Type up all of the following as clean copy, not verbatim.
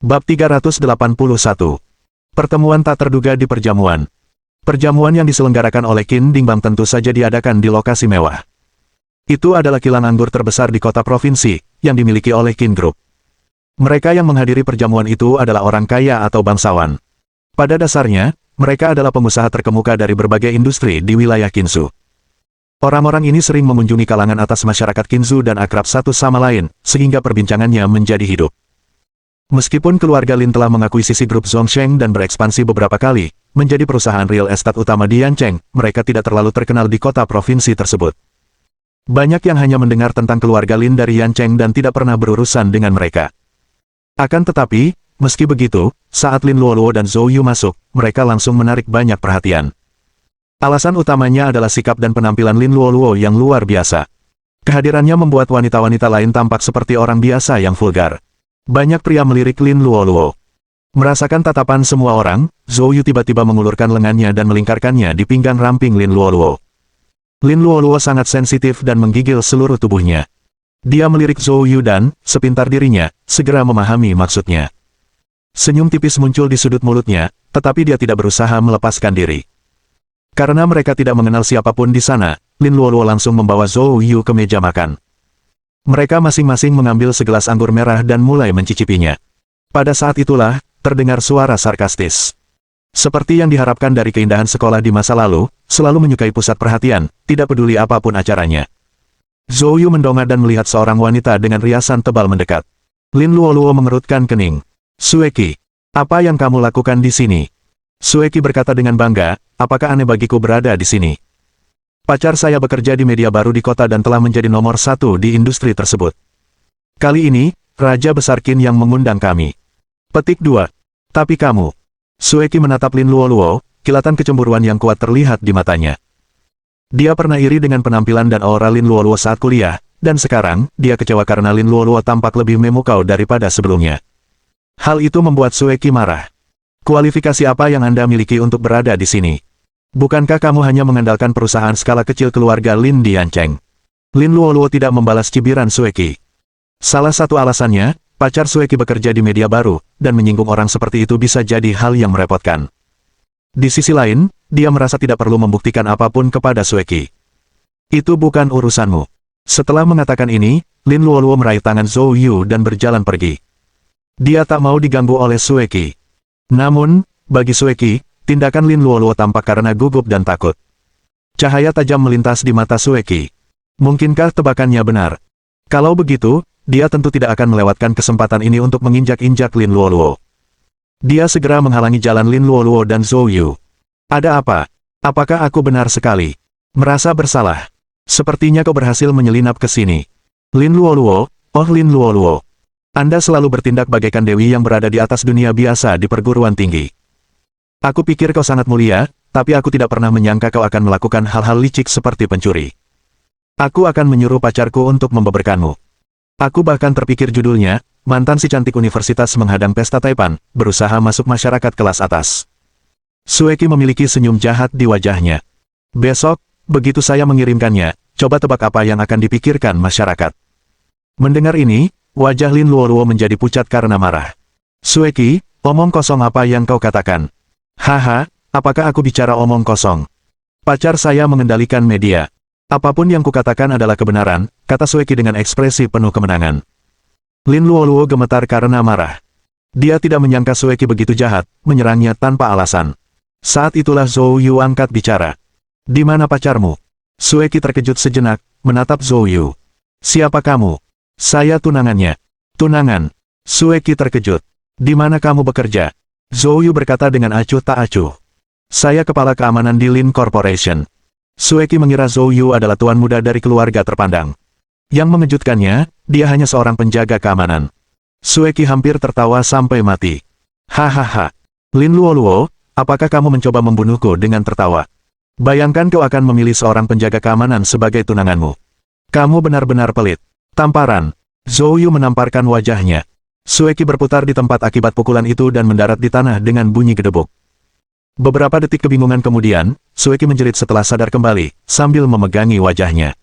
Bab 381. Pertemuan tak terduga di perjamuan. Perjamuan yang diselenggarakan oleh Qin Dingbang tentu saja diadakan di lokasi mewah. Itu adalah kilang anggur terbesar di kota provinsi, yang dimiliki oleh Qin Group. Mereka yang menghadiri perjamuan itu adalah orang kaya atau bangsawan. Pada dasarnya, mereka adalah pengusaha terkemuka dari berbagai industri di wilayah Qinzhou. Orang-orang ini sering mengunjungi kalangan atas masyarakat Qinzhou dan akrab satu sama lain, sehingga perbincangannya menjadi hidup. Meskipun keluarga Lin telah mengakuisisi grup Zhongsheng dan berekspansi beberapa kali, menjadi perusahaan real estate utama di Yancheng, mereka tidak terlalu terkenal di kota provinsi tersebut. Banyak yang hanya mendengar tentang keluarga Lin dari Yancheng dan tidak pernah berurusan dengan mereka. Akan tetapi, meski begitu, saat Lin Luoluo dan Zhou Yu masuk, mereka langsung menarik banyak perhatian. Alasan utamanya adalah sikap dan penampilan Lin Luoluo yang luar biasa. Kehadirannya membuat wanita-wanita lain tampak seperti orang biasa yang vulgar. Banyak pria melirik Lin Luoluo. Merasakan tatapan semua orang, Zhou Yu tiba-tiba mengulurkan lengannya dan melingkarkannya di pinggang ramping Lin Luoluo. Lin Luoluo sangat sensitif dan menggigil seluruh tubuhnya. Dia melirik Zhou Yu dan, sepintar dirinya, segera memahami maksudnya. Senyum tipis muncul di sudut mulutnya, tetapi dia tidak berusaha melepaskan diri. Karena mereka tidak mengenal siapapun di sana, Lin Luoluo langsung membawa Zhou Yu ke meja makan. Mereka masing-masing mengambil segelas anggur merah dan mulai mencicipinya. Pada saat itulah, terdengar suara sarkastis. Seperti yang diharapkan dari keindahan sekolah di masa lalu, selalu menyukai pusat perhatian, tidak peduli apapun acaranya. Zhou Yu mendongak dan melihat seorang wanita dengan riasan tebal mendekat. Lin Luoluo mengerutkan kening. "Sueki, apa yang kamu lakukan di sini?" Sueki berkata dengan bangga, "Apakah aneh bagiku berada di sini? Pacar saya bekerja di media baru di kota dan telah menjadi nomor 1 di industri tersebut. Kali ini, Raja Besar Qin yang mengundang kami." Petik 2. Tapi kamu. Sueki menatap Lin Luoluo, kilatan kecemburuan yang kuat terlihat di matanya. Dia pernah iri dengan penampilan dan aura Lin Luoluo saat kuliah, dan sekarang, dia kecewa karena Lin Luoluo tampak lebih memukau daripada sebelumnya. Hal itu membuat Sueki marah. "Kualifikasi apa yang Anda miliki untuk berada di sini? Bukankah kamu hanya mengandalkan perusahaan skala kecil keluarga Lin di Yancheng?" Lin Luoluo tidak membalas cibiran Sueki. Salah satu alasannya, pacar Sueki bekerja di media baru, dan menyinggung orang seperti itu bisa jadi hal yang merepotkan. Di sisi lain, dia merasa tidak perlu membuktikan apapun kepada Sueki. "Itu bukan urusanmu." Setelah mengatakan ini, Lin Luoluo meraih tangan Zhou Yu dan berjalan pergi. Dia tak mau diganggu oleh Sueki. Namun, bagi Sueki, tindakan Lin Luoluo tampak karena gugup dan takut. Cahaya tajam melintas di mata Sueki. Mungkinkah tebakannya benar? Kalau begitu, dia tentu tidak akan melewatkan kesempatan ini untuk menginjak-injak Lin Luoluo. Dia segera menghalangi jalan Lin Luoluo dan Zhou Yu. "Ada apa? Apakah aku benar sekali? Merasa bersalah? Sepertinya kau berhasil menyelinap ke sini." Lin Luoluo, "Oh Lin Luoluo. Anda selalu bertindak bagaikan dewi yang berada di atas dunia biasa di perguruan tinggi. Aku pikir kau sangat mulia, tapi aku tidak pernah menyangka kau akan melakukan hal-hal licik seperti pencuri. Aku akan menyuruh pacarku untuk membeberkanmu." Aku bahkan terpikir judulnya, mantan si cantik universitas menghadang pesta Taipan, berusaha masuk masyarakat kelas atas. Sueki memiliki senyum jahat di wajahnya. "Besok, begitu saya mengirimkannya, coba tebak apa yang akan dipikirkan masyarakat." Mendengar ini, wajah Lin Luoluo menjadi pucat karena marah. "Sueki, omong kosong apa yang kau katakan?" "Haha, apakah aku bicara omong kosong? Pacar saya mengendalikan media. Apapun yang kukatakan adalah kebenaran," kata Sueki dengan ekspresi penuh kemenangan. Lin Luoluo gemetar karena marah. Dia tidak menyangka Sueki begitu jahat, menyerangnya tanpa alasan. Saat itulah Zhou Yu angkat bicara. "Di mana pacarmu?" Sueki terkejut sejenak, menatap Zhou Yu. "Siapa kamu?" "Saya tunangannya." "Tunangan?" Sueki terkejut. "Di mana kamu bekerja?" Zhou Yu berkata dengan acuh tak acuh. "Saya kepala keamanan di Lin Corporation." Sueki mengira Zhou Yu adalah tuan muda dari keluarga terpandang. Yang mengejutkannya, dia hanya seorang penjaga keamanan. Sueki hampir tertawa sampai mati. "Hahaha. Lin Luoluo, apakah kamu mencoba membunuhku dengan tertawa? Bayangkan kau akan memilih seorang penjaga keamanan sebagai tunanganmu. Kamu benar-benar pelit." Tamparan. Zhou Yu menamparkan wajahnya. Sueki berputar di tempat akibat pukulan itu dan mendarat di tanah dengan bunyi gedebuk. Beberapa detik kebingungan kemudian, Sueki menjerit setelah sadar kembali, sambil memegangi wajahnya.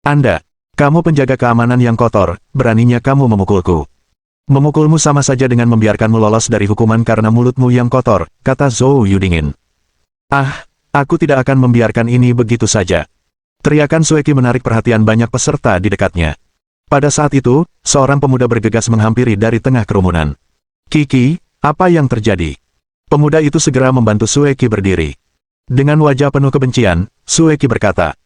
"Anda, kamu penjaga keamanan yang kotor, beraninya kamu memukulku." Memukulmu sama saja dengan membiarkanmu lolos dari hukuman karena mulutmu yang kotor, kata Zhou Yu dingin. Ah, aku tidak akan membiarkan ini begitu saja. Teriakan Sueki menarik perhatian banyak peserta di dekatnya. Pada saat itu, seorang pemuda bergegas menghampiri dari tengah kerumunan. Kiki, apa yang terjadi? Pemuda itu segera membantu Sueki berdiri. Dengan wajah penuh kebencian, Sueki berkata,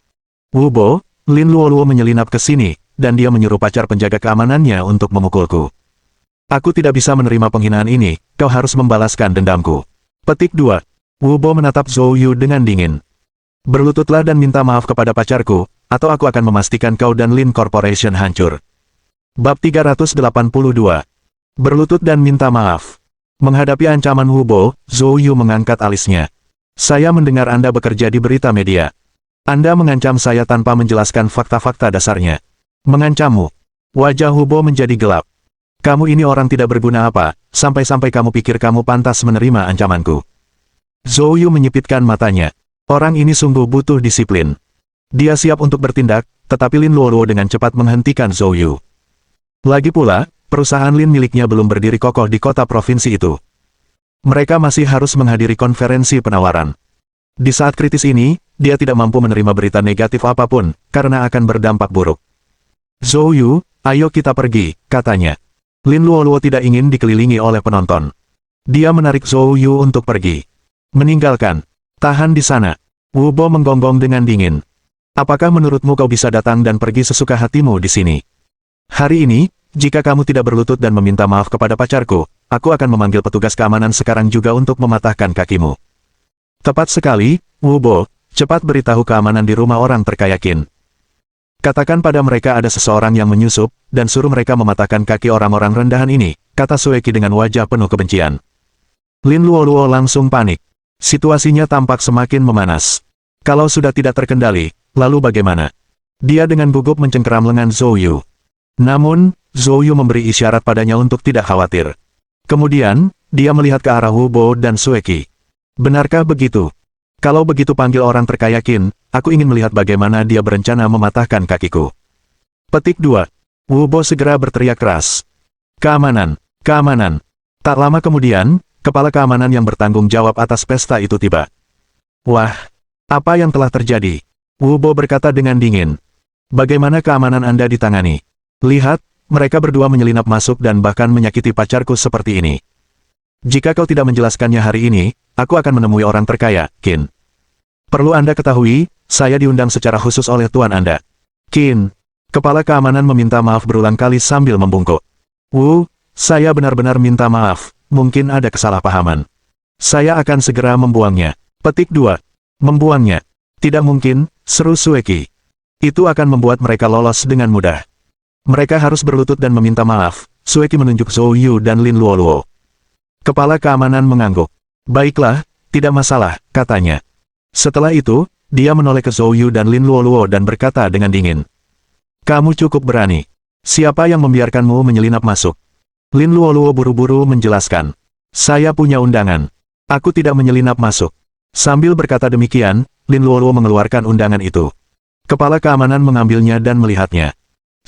Wubo, Lin Luoluo menyelinap ke sini, dan dia menyuruh pacar penjaga keamanannya untuk memukulku. Aku tidak bisa menerima penghinaan ini, kau harus membalaskan dendamku. Petik 2. Wubo menatap Zhou Yu dengan dingin. Berlututlah dan minta maaf kepada pacarku, atau aku akan memastikan kau dan Lin Corporation hancur. Bab 382. Berlutut dan minta maaf. Menghadapi ancaman Wubo, Zhou Yu mengangkat alisnya. Saya mendengar Anda bekerja di berita media. Anda mengancam saya tanpa menjelaskan fakta-fakta dasarnya. Mengancammu. Wajah Wubo menjadi gelap. Kamu ini orang tidak berguna apa, sampai-sampai kamu pikir kamu pantas menerima ancamanku. Zhou Yu menyipitkan matanya. Orang ini sungguh butuh disiplin. Dia siap untuk bertindak, tetapi Lin Luoluo dengan cepat menghentikan Zhou Yu. Lagi pula, perusahaan Lin miliknya belum berdiri kokoh di kota provinsi itu. Mereka masih harus menghadiri konferensi penawaran. Di saat kritis ini, dia tidak mampu menerima berita negatif apapun, karena akan berdampak buruk. Zhou Yu, ayo kita pergi, katanya. Lin Luoluo tidak ingin dikelilingi oleh penonton. Dia menarik Zhou Yu untuk pergi. Meninggalkan. Tahan di sana. Wubo menggonggong dengan dingin. Apakah menurutmu kau bisa datang dan pergi sesuka hatimu di sini? Hari ini, jika kamu tidak berlutut dan meminta maaf kepada pacarku, aku akan memanggil petugas keamanan sekarang juga untuk mematahkan kakimu. Tepat sekali, Wubo, cepat beritahu keamanan di rumah orang terkaya Qin. Katakan pada mereka ada seseorang yang menyusup, dan suruh mereka mematahkan kaki orang-orang rendahan ini, kata Sueki dengan wajah penuh kebencian. Lin Luoluo langsung panik. Situasinya tampak semakin memanas. Kalau sudah tidak terkendali, lalu bagaimana? Dia dengan gugup mencengkeram lengan Zhou Yu. Namun, Zhou Yu memberi isyarat padanya untuk tidak khawatir. Kemudian, dia melihat ke arah Wubo dan Sueki. Benarkah begitu? Kalau begitu panggil orang terkaya Qin, aku ingin melihat bagaimana dia berencana mematahkan kakiku. Petik 2. Wubo segera berteriak keras. Keamanan, keamanan. Tak lama kemudian, kepala keamanan yang bertanggung jawab atas pesta itu tiba. Wah, apa yang telah terjadi? Wubo berkata dengan dingin. Bagaimana keamanan Anda ditangani? Lihat, mereka berdua menyelinap masuk dan bahkan menyakiti pacarku seperti ini. Jika kau tidak menjelaskannya hari ini, aku akan menemui orang terkaya, Qin. Perlu Anda ketahui, saya diundang secara khusus oleh tuan Anda. Qin. Kepala keamanan meminta maaf berulang kali sambil membungkuk. Saya benar-benar minta maaf, mungkin ada kesalahpahaman. Saya akan segera membuangnya. Petik 2. Membuangnya. Tidak mungkin, seru Sueki. Itu akan membuat mereka lolos dengan mudah. Mereka harus berlutut dan meminta maaf. Sueki menunjuk Zhou Yu dan Lin Luoluo. Kepala keamanan mengangguk. Baiklah, tidak masalah, katanya. Setelah itu, dia menoleh ke Zhou Yu dan Lin Luoluo dan berkata dengan dingin. Kamu cukup berani. Siapa yang membiarkanmu menyelinap masuk? Lin Luoluo buru-buru menjelaskan. Saya punya undangan. Aku tidak menyelinap masuk. Sambil berkata demikian, Lin Luoluo mengeluarkan undangan itu. Kepala keamanan mengambilnya dan melihatnya.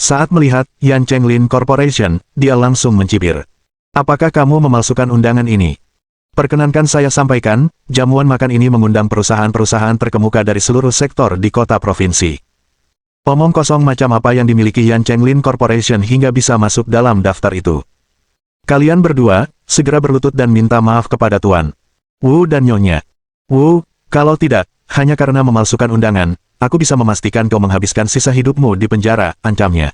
Saat melihat Yan Cheng Lin Corporation, dia langsung mencibir. Apakah kamu memalsukan undangan ini? Perkenankan saya sampaikan, jamuan makan ini mengundang perusahaan-perusahaan terkemuka dari seluruh sektor di kota provinsi. Omong kosong macam apa yang dimiliki Yan Cheng Lin Corporation hingga bisa masuk dalam daftar itu? Kalian berdua, segera berlutut dan minta maaf kepada Tuan Wu dan Nyonya Wu, kalau tidak, hanya karena memalsukan undangan, aku bisa memastikan kau menghabiskan sisa hidupmu di penjara, ancamnya.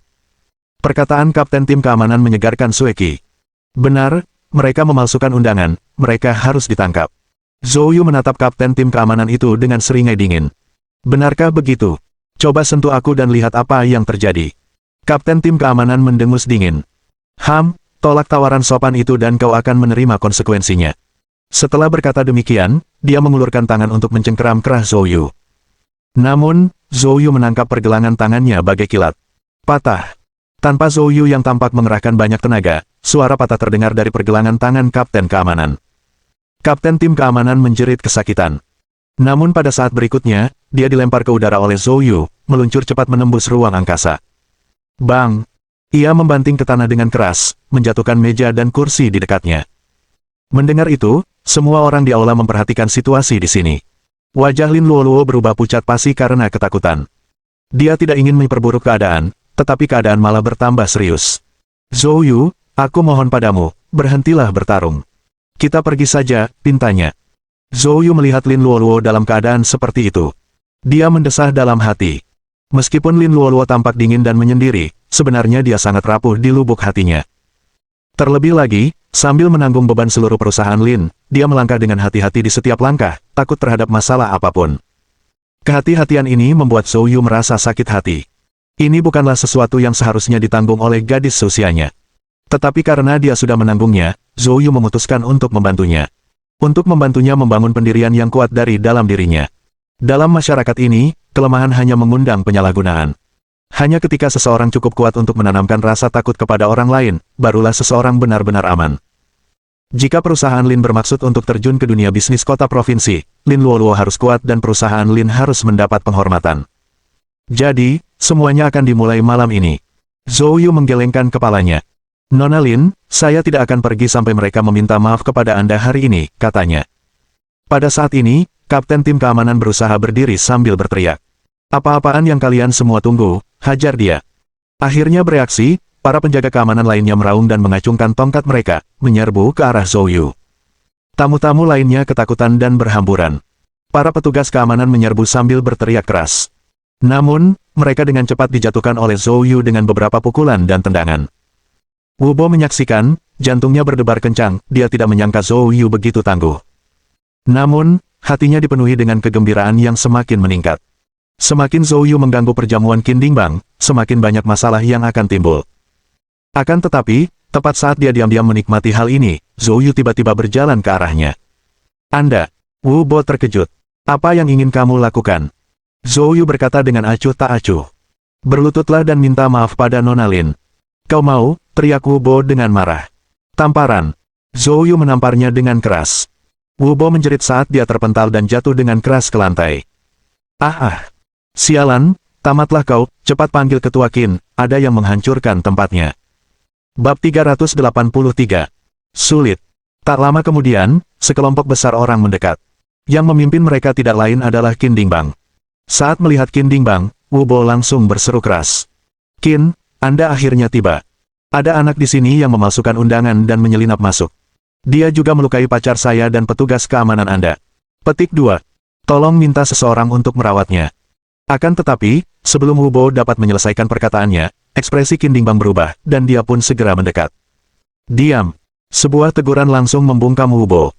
Perkataan Kapten Tim Keamanan menyegarkan Sueki. Benar, mereka memalsukan undangan, mereka harus ditangkap. Zhou Yu menatap Kapten Tim Keamanan itu dengan seringai dingin. Benarkah begitu? Coba sentuh aku dan lihat apa yang terjadi. Kapten Tim Keamanan mendengus dingin. Tolak tawaran sopan itu dan kau akan menerima konsekuensinya. Setelah berkata demikian, dia mengulurkan tangan untuk mencengkeram kerah Zhou Yu. Namun, Zhou Yu menangkap pergelangan tangannya bagai kilat. Patah. Tanpa Zhou Yu yang tampak mengerahkan banyak tenaga, suara patah terdengar dari pergelangan tangan Kapten Keamanan. Kapten Tim Keamanan menjerit kesakitan. Namun pada saat berikutnya, dia dilempar ke udara oleh Zhou Yu, meluncur cepat menembus ruang angkasa. Bang! Ia membanting ke tanah dengan keras, menjatuhkan meja dan kursi di dekatnya. Mendengar itu, semua orang di aula memperhatikan situasi di sini. Wajah Lin Luoluo berubah pucat pasi karena ketakutan. Dia tidak ingin memperburuk keadaan, tetapi keadaan malah bertambah serius. Zhou Yu, aku mohon padamu, berhentilah bertarung. Kita pergi saja, pintanya. Zhou Yu melihat Lin Luoluo dalam keadaan seperti itu. Dia mendesah dalam hati. Meskipun Lin Luoluo tampak dingin dan menyendiri, sebenarnya dia sangat rapuh di lubuk hatinya. Terlebih lagi, sambil menanggung beban seluruh perusahaan Lin, dia melangkah dengan hati-hati di setiap langkah, takut terhadap masalah apapun. Kehati-hatian ini membuat Zhou Yu merasa sakit hati. Ini bukanlah sesuatu yang seharusnya ditanggung oleh gadis seusianya. Tetapi karena dia sudah menanggungnya, Zhou Yu memutuskan untuk membantunya. Untuk membantunya membangun pendirian yang kuat dari dalam dirinya. Dalam masyarakat ini, kelemahan hanya mengundang penyalahgunaan. Hanya ketika seseorang cukup kuat untuk menanamkan rasa takut kepada orang lain, barulah seseorang benar-benar aman. Jika perusahaan Lin bermaksud untuk terjun ke dunia bisnis kota provinsi, Lin Luoluo harus kuat dan perusahaan Lin harus mendapat penghormatan. Jadi, semuanya akan dimulai malam ini. Zhou Yu menggelengkan kepalanya. Nona Lin, saya tidak akan pergi sampai mereka meminta maaf kepada Anda hari ini, katanya. Pada saat ini, Kapten Tim Keamanan berusaha berdiri sambil berteriak. Apa-apaan yang kalian semua tunggu, hajar dia. Akhirnya bereaksi, para penjaga keamanan lainnya meraung dan mengacungkan tongkat mereka, menyerbu ke arah Zhou Yu. Tamu-tamu lainnya ketakutan dan berhamburan. Para petugas keamanan menyerbu sambil berteriak keras. Namun, mereka dengan cepat dijatuhkan oleh Zhou Yu dengan beberapa pukulan dan tendangan. Wu Bo menyaksikan, jantungnya berdebar kencang, dia tidak menyangka Zhou Yu begitu tangguh. Namun, hatinya dipenuhi dengan kegembiraan yang semakin meningkat. Semakin Zhou Yu mengganggu perjamuan Qin Dingbang, semakin banyak masalah yang akan timbul. Akan tetapi, tepat saat dia diam-diam menikmati hal ini, Zhou Yu tiba-tiba berjalan ke arahnya. Anda, Wu Bo terkejut. Apa yang ingin kamu lakukan? Zhou Yu berkata dengan acuh tak acuh. Berlututlah dan minta maaf pada Nona Lin. Kau mau, teriak Wu Bo dengan marah. Tamparan. Zhou Yu menamparnya dengan keras. Wu Bo menjerit saat dia terpental dan jatuh dengan keras ke lantai. Sialan, tamatlah kau, cepat panggil ketua Qin, ada yang menghancurkan tempatnya. Bab 383. Sulit. Tak lama kemudian, sekelompok besar orang mendekat. Yang memimpin mereka tidak lain adalah Qin Dingbang. Saat melihat Qin Dingbang, Wu Bo langsung berseru keras. Qin, Anda akhirnya tiba. Ada anak di sini yang memalsukan undangan dan menyelinap masuk. Dia juga melukai pacar saya dan petugas keamanan Anda. Petik 2. Tolong minta seseorang untuk merawatnya. Akan tetapi, sebelum Wu Bo dapat menyelesaikan perkataannya, ekspresi Qin Dingbang berubah, dan dia pun segera mendekat. Diam. Sebuah teguran langsung membungkam Wu Bo.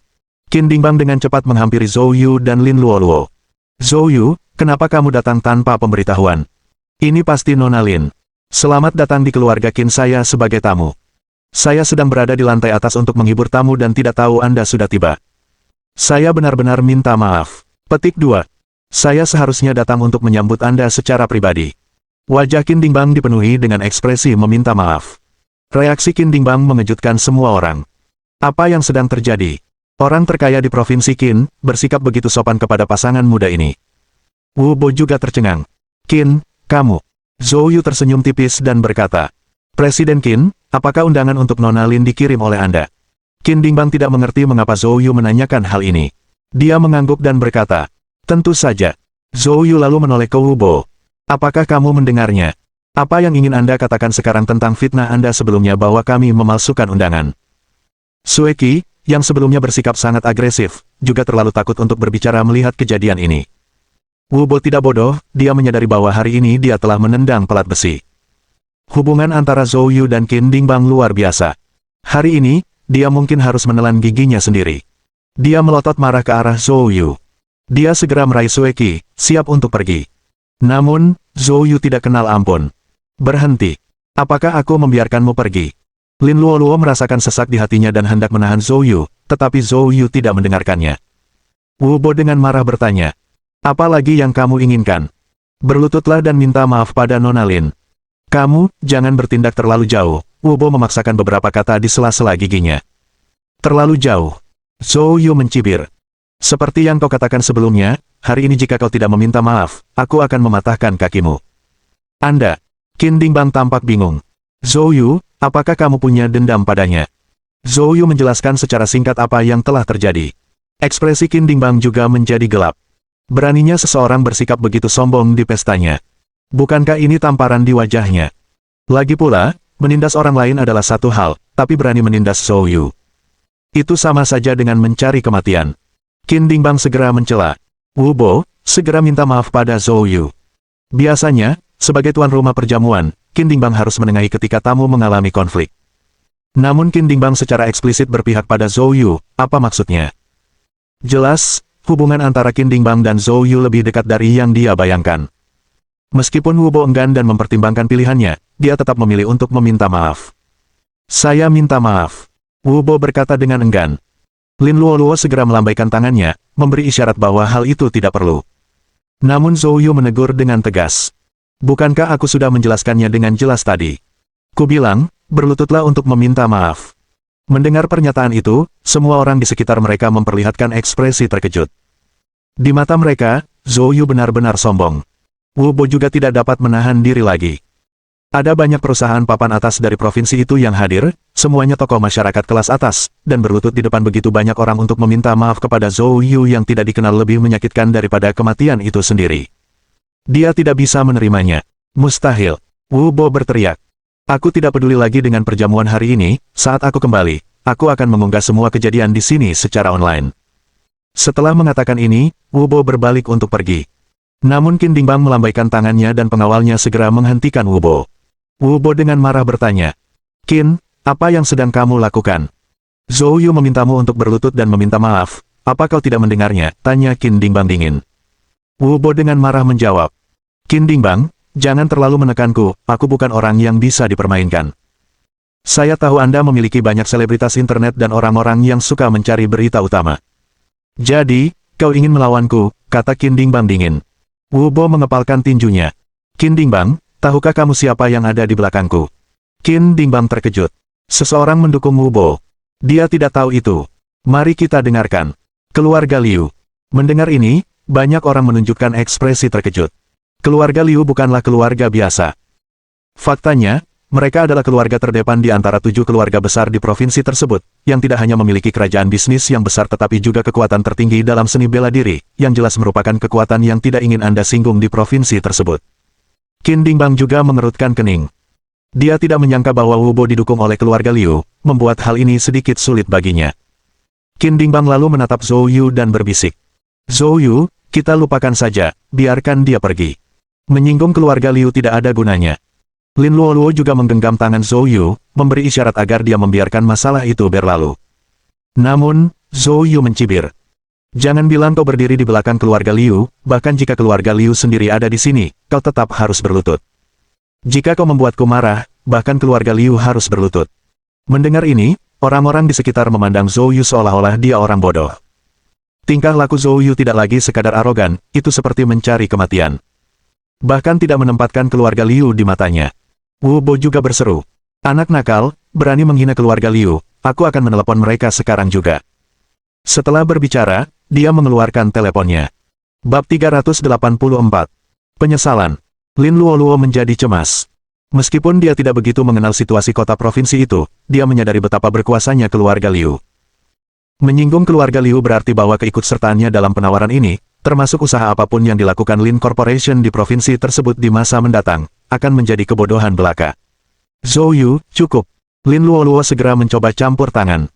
Qin Dingbang dengan cepat menghampiri Zhou Yu dan Lin Luoluo. Zhou Yu, kenapa kamu datang tanpa pemberitahuan? Ini pasti Nona Lin. Selamat datang di keluarga Qin saya sebagai tamu. Saya sedang berada di lantai atas untuk menghibur tamu dan tidak tahu Anda sudah tiba. Saya benar-benar minta maaf. Petik 2. Saya seharusnya datang untuk menyambut Anda secara pribadi. Wajah Qin Dingbang dipenuhi dengan ekspresi meminta maaf. Reaksi Qin Dingbang mengejutkan semua orang. Apa yang sedang terjadi? Orang terkaya di Provinsi Qin, bersikap begitu sopan kepada pasangan muda ini. Wu Bo juga tercengang. Qin, kamu. Zhou Yu tersenyum tipis dan berkata. Presiden Qin, apakah undangan untuk Nona Lin dikirim oleh Anda? Qin Dingbang tidak mengerti mengapa Zhou Yu menanyakan hal ini. Dia mengangguk dan berkata. Tentu saja. Zhou Yu lalu menoleh ke Wu Bo. Apakah kamu mendengarnya? Apa yang ingin Anda katakan sekarang tentang fitnah Anda sebelumnya bahwa kami memalsukan undangan? Sue Qi, yang sebelumnya bersikap sangat agresif, juga terlalu takut untuk berbicara melihat kejadian ini. Wu Bo tidak bodoh, dia menyadari bahwa hari ini dia telah menendang pelat besi. Hubungan antara Zhou Yu dan Qin Dingbang luar biasa. Hari ini, dia mungkin harus menelan giginya sendiri. Dia melotot marah ke arah Zhou Yu. Dia segera meraih Sue Qi, siap untuk pergi. Namun, Zhou Yu tidak kenal ampun. Berhenti. Apakah aku membiarkanmu pergi? Lin Luoluo merasakan sesak di hatinya dan hendak menahan Zhou Yu, tetapi Zhou Yu tidak mendengarkannya. Wu Bo dengan marah bertanya. Apa lagi yang kamu inginkan? Berlututlah dan minta maaf pada Nona Lin. Kamu, jangan bertindak terlalu jauh. Wu Bo memaksakan beberapa kata di sela-sela giginya. Terlalu jauh. Zhou Yu mencibir. Seperti yang kau katakan sebelumnya, hari ini jika kau tidak meminta maaf, aku akan mematahkan kakimu. Anda. Qin Dingbang tampak bingung. Zhou Yu, apakah kamu punya dendam padanya? Zhou Yu menjelaskan secara singkat apa yang telah terjadi. Ekspresi Qin Dingbang juga menjadi gelap. Beraninya seseorang bersikap begitu sombong di pestanya. Bukankah ini tamparan di wajahnya? Lagi pula, menindas orang lain adalah satu hal, tapi berani menindas Zhou Yu. Itu sama saja dengan mencari kematian. Qin Dingbang segera mencela. Wu Bo, segera minta maaf pada Zhou Yu. Biasanya, sebagai tuan rumah perjamuan, Qin Dingbang harus menengahi ketika tamu mengalami konflik. Namun Qin Dingbang secara eksplisit berpihak pada Zhou Yu, apa maksudnya? Jelas, hubungan antara Qin Dingbang dan Zhou Yu lebih dekat dari yang dia bayangkan. Meskipun Wu Bo enggan dan mempertimbangkan pilihannya, dia tetap memilih untuk meminta maaf. Saya minta maaf. Wu Bo berkata dengan enggan. Lin Luoluo segera melambaikan tangannya, memberi isyarat bahwa hal itu tidak perlu. Namun Zhou Yu menegur dengan tegas. Bukankah aku sudah menjelaskannya dengan jelas tadi? Kubilang, berlututlah untuk meminta maaf. Mendengar pernyataan itu, semua orang di sekitar mereka memperlihatkan ekspresi terkejut. Di mata mereka, Zhou Yu benar-benar sombong. Wu Bo juga tidak dapat menahan diri lagi. Ada banyak perusahaan papan atas dari provinsi itu yang hadir, semuanya tokoh masyarakat kelas atas, dan berlutut di depan begitu banyak orang untuk meminta maaf kepada Zhou Yu yang tidak dikenal lebih menyakitkan daripada kematian itu sendiri. Dia tidak bisa menerimanya. Mustahil. Wu Bo berteriak. Aku tidak peduli lagi dengan perjamuan hari ini, saat aku kembali, aku akan mengunggah semua kejadian di sini secara online. Setelah mengatakan ini, Wu Bo berbalik untuk pergi. Namun Qin Dingbang melambaikan tangannya dan pengawalnya segera menghentikan Wu Bo. Wu Bo dengan marah bertanya, Qin, apa yang sedang kamu lakukan? Zhou Yu memintamu untuk berlutut dan meminta maaf, apa kau tidak mendengarnya? Tanya Qin Dingbang dingin. Wu Bo dengan marah menjawab, Qin Dingbang, jangan terlalu menekanku, aku bukan orang yang bisa dipermainkan. Saya tahu Anda memiliki banyak selebritas internet dan orang-orang yang suka mencari berita utama. Jadi, kau ingin melawanku, kata Qin Dingbang dingin. Wu Bo mengepalkan tinjunya. Qin Dingbang, tahukah kamu siapa yang ada di belakangku? Qin Dingbang terkejut. Seseorang mendukung Wu Bo. Dia tidak tahu itu. Mari kita dengarkan. Keluarga Liu. Mendengar ini, banyak orang menunjukkan ekspresi terkejut. Keluarga Liu bukanlah keluarga biasa. Faktanya, mereka adalah keluarga terdepan di antara 7 keluarga besar di provinsi tersebut, yang tidak hanya memiliki kerajaan bisnis yang besar tetapi juga kekuatan tertinggi dalam seni bela diri, yang jelas merupakan kekuatan yang tidak ingin Anda singgung di provinsi tersebut. Qin Dingbang juga mengerutkan kening. Dia tidak menyangka bahwa Wu Bo didukung oleh keluarga Liu, membuat hal ini sedikit sulit baginya. Qin Dingbang lalu menatap Zhou Yu dan berbisik. Zhou Yu, kita lupakan saja, biarkan dia pergi. Menyinggung keluarga Liu tidak ada gunanya. Lin Luoluo juga menggenggam tangan Zhou Yu, memberi isyarat agar dia membiarkan masalah itu berlalu. Namun, Zhou Yu mencibir. Jangan bilang kau berdiri di belakang keluarga Liu, bahkan jika keluarga Liu sendiri ada di sini, kau tetap harus berlutut. Jika kau membuatku marah, bahkan keluarga Liu harus berlutut. Mendengar ini, orang-orang di sekitar memandang Zhou Yu seolah-olah dia orang bodoh. Tingkah laku Zhou Yu tidak lagi sekadar arogan, itu seperti mencari kematian. Bahkan tidak menempatkan keluarga Liu di matanya. Wu Bo juga berseru. Anak nakal, berani menghina keluarga Liu, aku akan menelepon mereka sekarang juga. Setelah berbicara, dia mengeluarkan teleponnya. Bab 384. Penyesalan. Lin Luoluo menjadi cemas. Meskipun dia tidak begitu mengenal situasi kota provinsi itu, dia menyadari betapa berkuasanya keluarga Liu. Menyinggung keluarga Liu berarti bahwa keikutsertaannya dalam penawaran ini, termasuk usaha apapun yang dilakukan Lin Corporation di provinsi tersebut di masa mendatang, akan menjadi kebodohan belaka. Zhou Yu, cukup. Lin Luoluo segera mencoba campur tangan.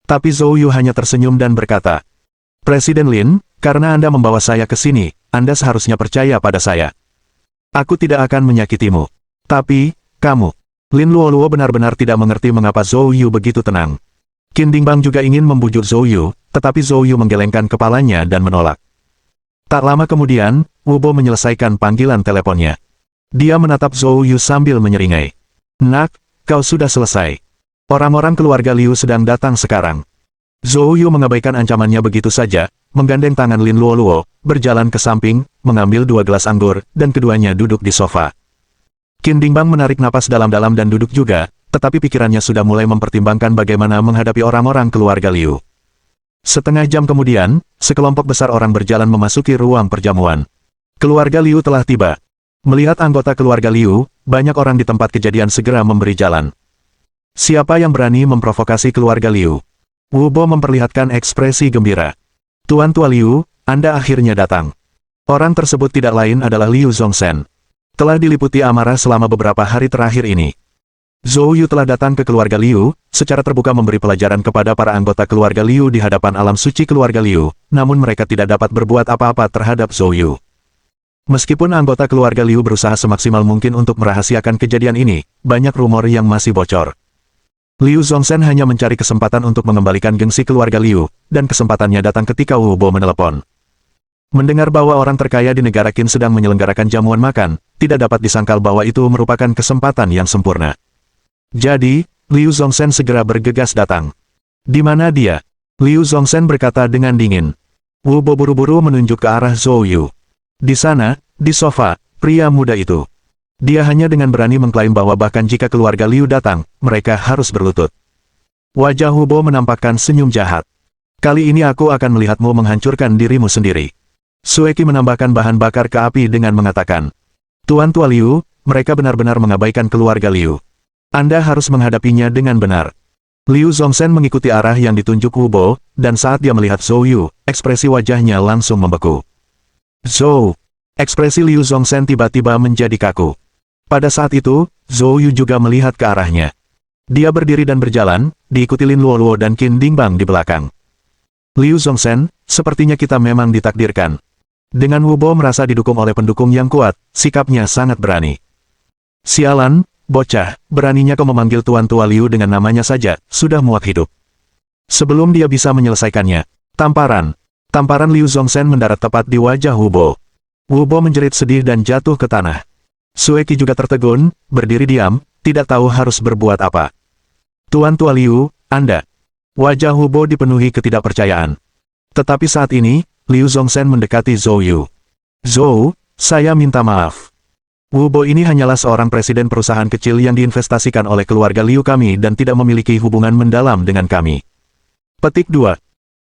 Tapi Zhou Yu hanya tersenyum dan berkata, Presiden Lin, karena Anda membawa saya ke sini, Anda seharusnya percaya pada saya. Aku tidak akan menyakitimu. Tapi, kamu. Lin Luoluo benar-benar tidak mengerti mengapa Zhou Yu begitu tenang. Qin Dingbang juga ingin membujuk Zhou Yu, tetapi Zhou Yu menggelengkan kepalanya dan menolak. Tak lama kemudian, Wu Bo menyelesaikan panggilan teleponnya. Dia menatap Zhou Yu sambil menyeringai. Nak, kau sudah selesai. Orang-orang keluarga Liu sedang datang sekarang. Zhou Yu mengabaikan ancamannya begitu saja, menggandeng tangan Lin Luoluo, berjalan ke samping, mengambil 2 gelas anggur, dan keduanya duduk di sofa. Qin Dingbang menarik napas dalam-dalam dan duduk juga, tetapi pikirannya sudah mulai mempertimbangkan bagaimana menghadapi orang-orang keluarga Liu. Setengah jam kemudian, sekelompok besar orang berjalan memasuki ruang perjamuan. Keluarga Liu telah tiba. Melihat anggota keluarga Liu, banyak orang di tempat kejadian segera memberi jalan. Siapa yang berani memprovokasi keluarga Liu? Wu Bo memperlihatkan ekspresi gembira. Tuan Tua Liu, Anda akhirnya datang. Orang tersebut tidak lain adalah Liu Zongsen. Telah diliputi amarah selama beberapa hari terakhir ini. Zhou Yu telah datang ke keluarga Liu, secara terbuka memberi pelajaran kepada para anggota keluarga Liu di hadapan alam suci keluarga Liu, namun mereka tidak dapat berbuat apa-apa terhadap Zhou Yu. Meskipun anggota keluarga Liu berusaha semaksimal mungkin untuk merahasiakan kejadian ini, banyak rumor yang masih bocor. Liu Zongsen hanya mencari kesempatan untuk mengembalikan gengsi keluarga Liu, dan kesempatannya datang ketika Wu Bo menelepon. Mendengar bahwa orang terkaya di negara Qin sedang menyelenggarakan jamuan makan, tidak dapat disangkal bahwa itu merupakan kesempatan yang sempurna. Jadi, Liu Zongsen segera bergegas datang. Di mana dia? Liu Zongsen berkata dengan dingin. Wu Bo buru-buru menunjuk ke arah Zhou Yu. Di sana, di sofa, pria muda itu. Dia hanya dengan berani mengklaim bahwa bahkan jika keluarga Liu datang, mereka harus berlutut. Wajah Wu Bo menampakkan senyum jahat. Kali ini aku akan melihatmu menghancurkan dirimu sendiri. Sueki menambahkan bahan bakar ke api dengan mengatakan. Tuan Tua Liu, mereka benar-benar mengabaikan keluarga Liu. Anda harus menghadapinya dengan benar. Liu Zongsen mengikuti arah yang ditunjuk Wu Bo, dan saat dia melihat Zhou Yu, ekspresi wajahnya langsung membeku. Zhou. Ekspresi Liu Zongsen tiba-tiba menjadi kaku. Pada saat itu, Zhou Yu juga melihat ke arahnya. Dia berdiri dan berjalan, diikuti Lin Luoluo dan Qin Dingbang di belakang. Liu Zongsen, sepertinya kita memang ditakdirkan. Dengan Wu Bo merasa didukung oleh pendukung yang kuat, sikapnya sangat berani. Sialan, bocah, beraninya kau memanggil Tuan Tua Liu dengan namanya saja, sudah muak hidup. Sebelum dia bisa menyelesaikannya, tamparan Liu Zongsen mendarat tepat di wajah Wu Bo. Wu Bo menjerit sedih dan jatuh ke tanah. Sueki juga tertegun, berdiri diam, tidak tahu harus berbuat apa. Tuan Tua Liu, Anda. Wajah Wu Bo dipenuhi ketidakpercayaan. Tetapi saat ini, Liu Zongsen mendekati Zhou Yu. Zhou, saya minta maaf. Wu Bo ini hanyalah seorang presiden perusahaan kecil yang diinvestasikan oleh keluarga Liu kami dan tidak memiliki hubungan mendalam dengan kami. Petik 2.